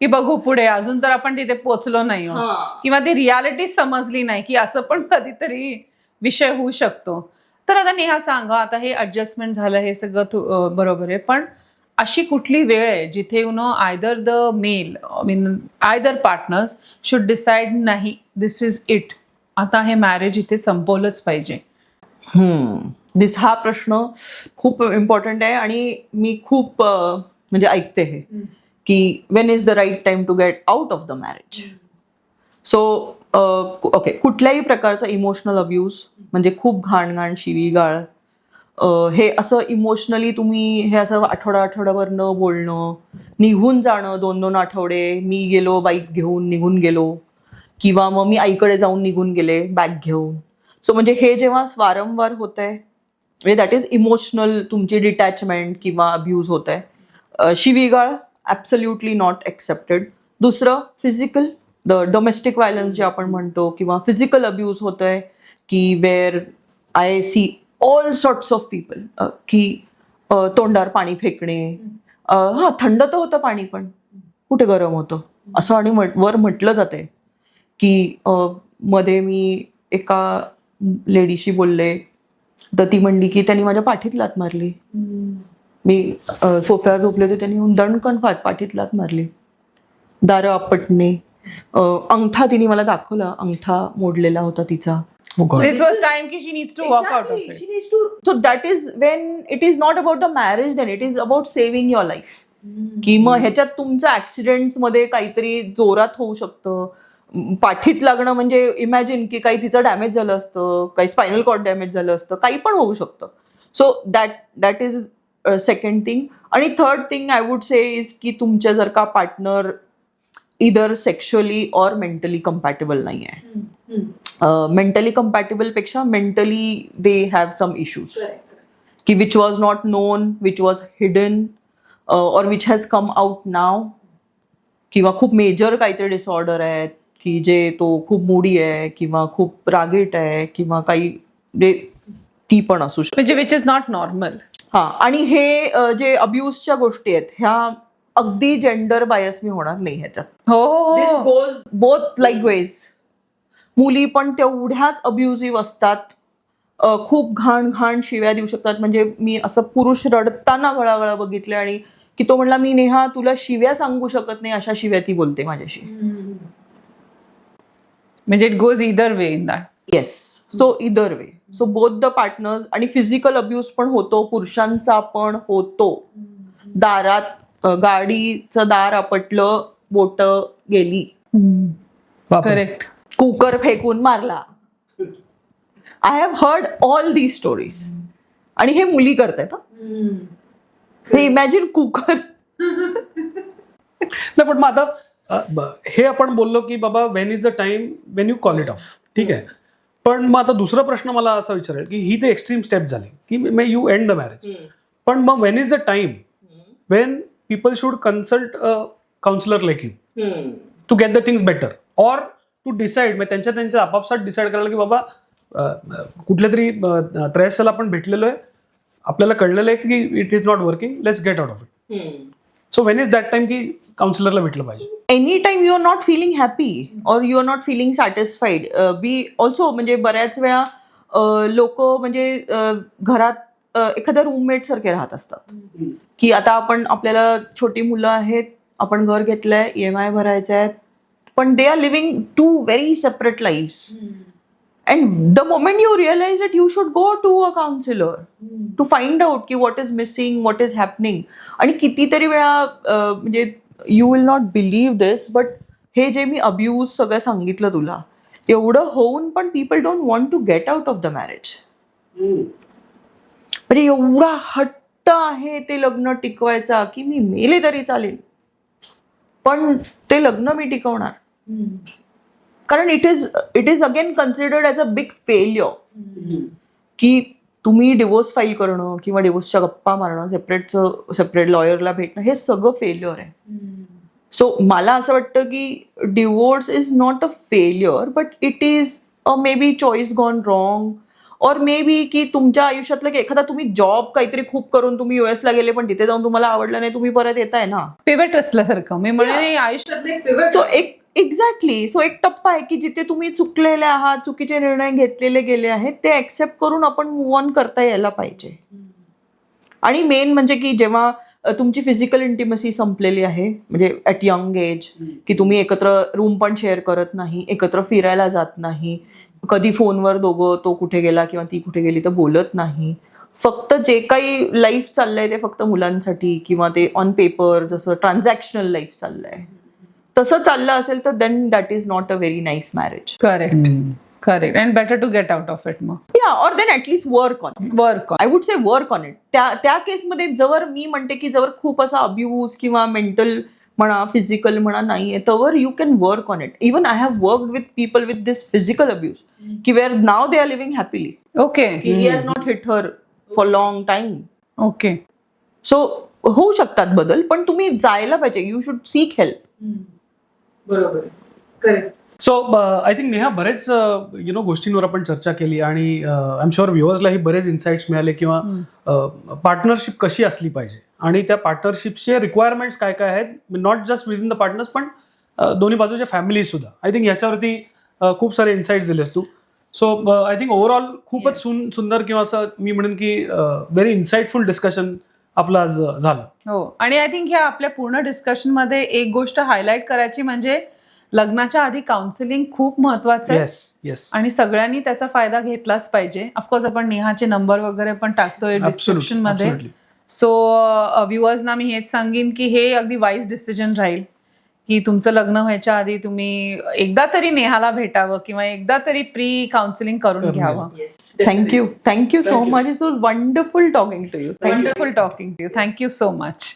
की बघू पुढे, अजून तर आपण तिथे पोहोचलो नाही किंवा ती रियालिटी समजली नाही की असं पण कधीतरी विषय होऊ शकतो. तर आता नेहा सांगा, आता हे ऍडजस्टमेंट झालं, हे सगळं बरोबर आहे, पण अशी कुठली वेळ आहे जिथे you know either the male either partners should decide नाही दिस इज इट, आता हे मॅरेज इथे संपवलंच पाहिजे. हा प्रश्न खूप इम्पॉर्टंट आहे आणि मी खूप म्हणजे ऐकते हे की when is the right time to get out of the marriage. So okay, कुठल्याही प्रकारचा इमोशनल अब्यूज म्हणजे खूप घाण शिवीगाळ, हे असं इमोशनली तुम्ही हे असं आठवडाभर न बोलणं, निघून जाणं 2-2 आठवडे, मी गेलो बाईक घेऊन निघून गेलो, किंवा मग मी आईकडे जाऊन निघून गेले बॅग घेऊन. सो म्हणजे हे जेव्हा वारंवार होत आहे म्हणजे दॅट इज इमोशनल, तुमची डिटॅचमेंट किंवा अब्यूज होत आहे. शिवीगाळ ॲब्सल्युटली नॉट एक्सेप्टेड. दुसरं फिजिकल, डोमेस्टिक व्हायलन्स जे आपण म्हणतो, किंवा फिजिकल अब्यूज होत आहे की where I see all sorts of people की तोंडावर पाणी फेकणे, थंड तर होतं पाणी पण कुठे गरम होतं असं, आणि वर म्हटलं जाते की मध्ये मी एका लेडीशी बोलले तर ती म्हणली की त्यांनी माझ्या पाठीत लात मारली. मी सोफ्यावर झोपले होते, त्यांनी दणकन पाठीत लात मारली. दारं आपटणे, अंगठा तिने मला दाखवला, अंगठा मोडलेला होता तिचा. It was time ki she needs to walk out of it. She needs to. So that is when it is not about the marriage, then it is about saving your life. की मग ह्याच्यात तुमचं accidents मध्ये काहीतरी जोरात होऊ शकतं. पाठीत लागणं म्हणजे इमॅजिन की काही तिचं डॅमेज झालं असतं, काही स्पायनल कॉर्ड डॅमेज झालं असतं, काही पण होऊ शकतं. So that is second thing. आणि third thing I would say is की तुमच्या जर का पार्टनर इदर सेक्शुअली और मेंटली कम्पॅटेबल नाही आहे. मेंटली कम्पॅटेबल पेक्षा mentally they have some issues की which was not known, which was hidden, और which has come out now, किंवा खूप मेजर काहीतरी डिसऑर्डर आहेत, की जे तो खूप मूडी आहे किंवा खूप रागीट आहे किंवा काही ती पण असू शकते. म्हणजे विच इज नॉट नॉर्मल. हा, आणि हे जे अब्युजच्या गोष्टी आहेत ह्या अगदी जेंडर बायस मी होणार नाही ह्याच्यात. हो दिस गोज बोथ लाईक वेज. मुली पण तेवढ्याच अब्युझिव्ह असतात, खूप घाण घाण शिव्या देऊ शकतात. म्हणजे मी असं पुरुष रडताना गळागळा बघितलं आणि की तो म्हणला मी नेहा तुला शिव्या सांगू शकत नाही अशा शिव्या ती बोलते माझ्याशी. म्हणजे it goes either way in that. Yes, so either way. So both the partners. आणि फिजिकल अब्यूज पण होतो, पुरुषांचा पण होतो. दारात गाडीचं दार आपटलं, बोट गेली, करेक्ट. कुकर फेकून मारला. I have heard all these stories. आणि हे मुली करतायत. हे इमॅजिन कुकर. नाही पण मग आता हे आपण बोललो की बाबा Wien is the time Wien you call it of, ठीक आहे. पण मग आता दुसरा प्रश्न मला असा विचारेल की ही ते एक्स्ट्रीम स्टेप झाली की may you end the marriage, पण मग when is the time when people should consult a counsellor like you to get the things better, or to decide, त्यांच्या आपापसात डिसाईड करायला की बाबा कुठल्या तरी त्रयस्थाला आपण भेटलेलो आहे, आपल्याला कळलेलं आहे की it is not working, let's get out of it. So when is that time की काउन्सिलरला भेटलं पाहिजे? Any time you are not feeling happy or you are not feeling satisfied. Be also म्हणजे बऱ्याच वेळा लोक म्हणजे घरात एखाद्या रूममेट सारखे राहत असतात की आता आपण आपल्याला छोटी मुलं आहेत, आपण घर घेतलंय, EMI भरायचे आहेत, पण they are living two very separate lifes. And the moment you realize that you should go to a counselor to find out की what is missing, what is happening. आणि कितीतरी वेळा म्हणजे you will not believe this, but हे जे मी abuse सगळं सांगितलं तुला, एवढं होऊन पण people don't want to get out of the marriage. म्हणजे एवढा हट्ट आहे ते लग्न टिकवायचा की मी मेले तरी चालेल, पण ते लग्न मी टिकवणार. कारण it is again considered as a big failure की तुम्ही डिवोर्स फाईल करणं किंवा डिवोर्सच्या गप्पा मारणं, सेपरेट लॉयरला भेटणं, हे सगळं फेल्युअर आहे. सो मला असं वाटतं की divorce is not a failure, but it is a may be choice gone wrong, और मे बी की तुमच्या आयुष्यातलं की एखादा तुम्ही जॉब काहीतरी खूप करून तुम्ही US ला गेले पण तिथे जाऊन तुम्हाला आवडलं नाही, तुम्ही परत येताय ना. पिवट असल्यासारखं मी म्हणे आयुष्यात. So exactly. सो एक टप्पा आहे की जिथे तुम्ही चुकलेले आहात, चुकीचे निर्णय घेतलेले गेले आहेत, ते ऍक्सेप्ट करून आपण मूव्ह ऑन करता यायला पाहिजे. आणि मेन म्हणजे की जेव्हा तुमची फिजिकल इंटिमसी संपलेली आहे, म्हणजे ॲट यंग एज, की तुम्ही एकत्र रूम पण शेअर करत नाही, एकत्र फिरायला जात नाही, कधी फोनवर दोघं तो कुठे गेला किंवा ती कुठे गेली तर बोलत नाही, फक्त जे काही लाईफ चाललंय ते फक्त मुलांसाठी किंवा ते ऑन पेपर जसं ट्रान्झॅक्शनल लाईफ चाललंय तसं चाललं असेल तर then that is not a very nice marriage. Correct. And better to get out of it. मग yeah, or then at least work on I would say work on it. त्या केसमध्ये जवळ मी म्हणते की जवळ खूप असा अब्यूज किंवा मेंटल म्हणा, फिजिकल म्हणा नाहीये, तवर you can work on it. Even I have worked with people with this physical abuse की where now they are living happily. Okay. He has not hit her for long time. Okay. So होऊ शकतात बदल, पण तुम्ही जायला पाहिजे. You should seek help. बरोबर. Correct. So I think Neha बरेच गोष्टींवर आपण चर्चा केली आणि आय एम शुअर व्ह्युअर्सलाही बरेच इन्साइट्स मिळाले किंवा पार्टनरशिप कशी असली पाहिजे आणि त्या पार्टनरशिपचे रिक्वायरमेंट्स काय काय आहेत, not just within the partners पण दोन्ही बाजूच्या फॅमिली सुद्धा. आय थिंक ह्याच्यावरती खूप सारे इन्साइट्स दिलेस तू. सो आय थिंक ओव्हरऑल खूपच सुंदर किंवा असं मी म्हणेन की व्हेरी इन्साइटफुल डिस्कशन आपलं आज झालं. हो. आणि आय थिंक ह्या आपल्या पूर्ण डिस्कशनमध्ये एक गोष्ट हायलाईट करायची म्हणजे लग्नाच्या आधी काउन्सिलिंग खूप महत्वाचं आहे. येस. आणि सगळ्यांनी त्याचा फायदा घेतलाच पाहिजे. ऑफकोर्स आपण नेहाचे नंबर वगैरे पण टाकतोय डिस्क्रिप्शन मध्ये. सो व्ह्युअर्सना मी हेच सांगेन की हे अगदी वाईज डिसिजन राहील की तुमचं लग्न व्हायच्या आधी तुम्ही एकदा तरी नेहाला भेटावं किंवा एकदा तरी प्री काउन्सिलिंग करून घ्यावं. Thank you so much. It was wonderful talking to you. Wonderful talking to you. Thank you so much.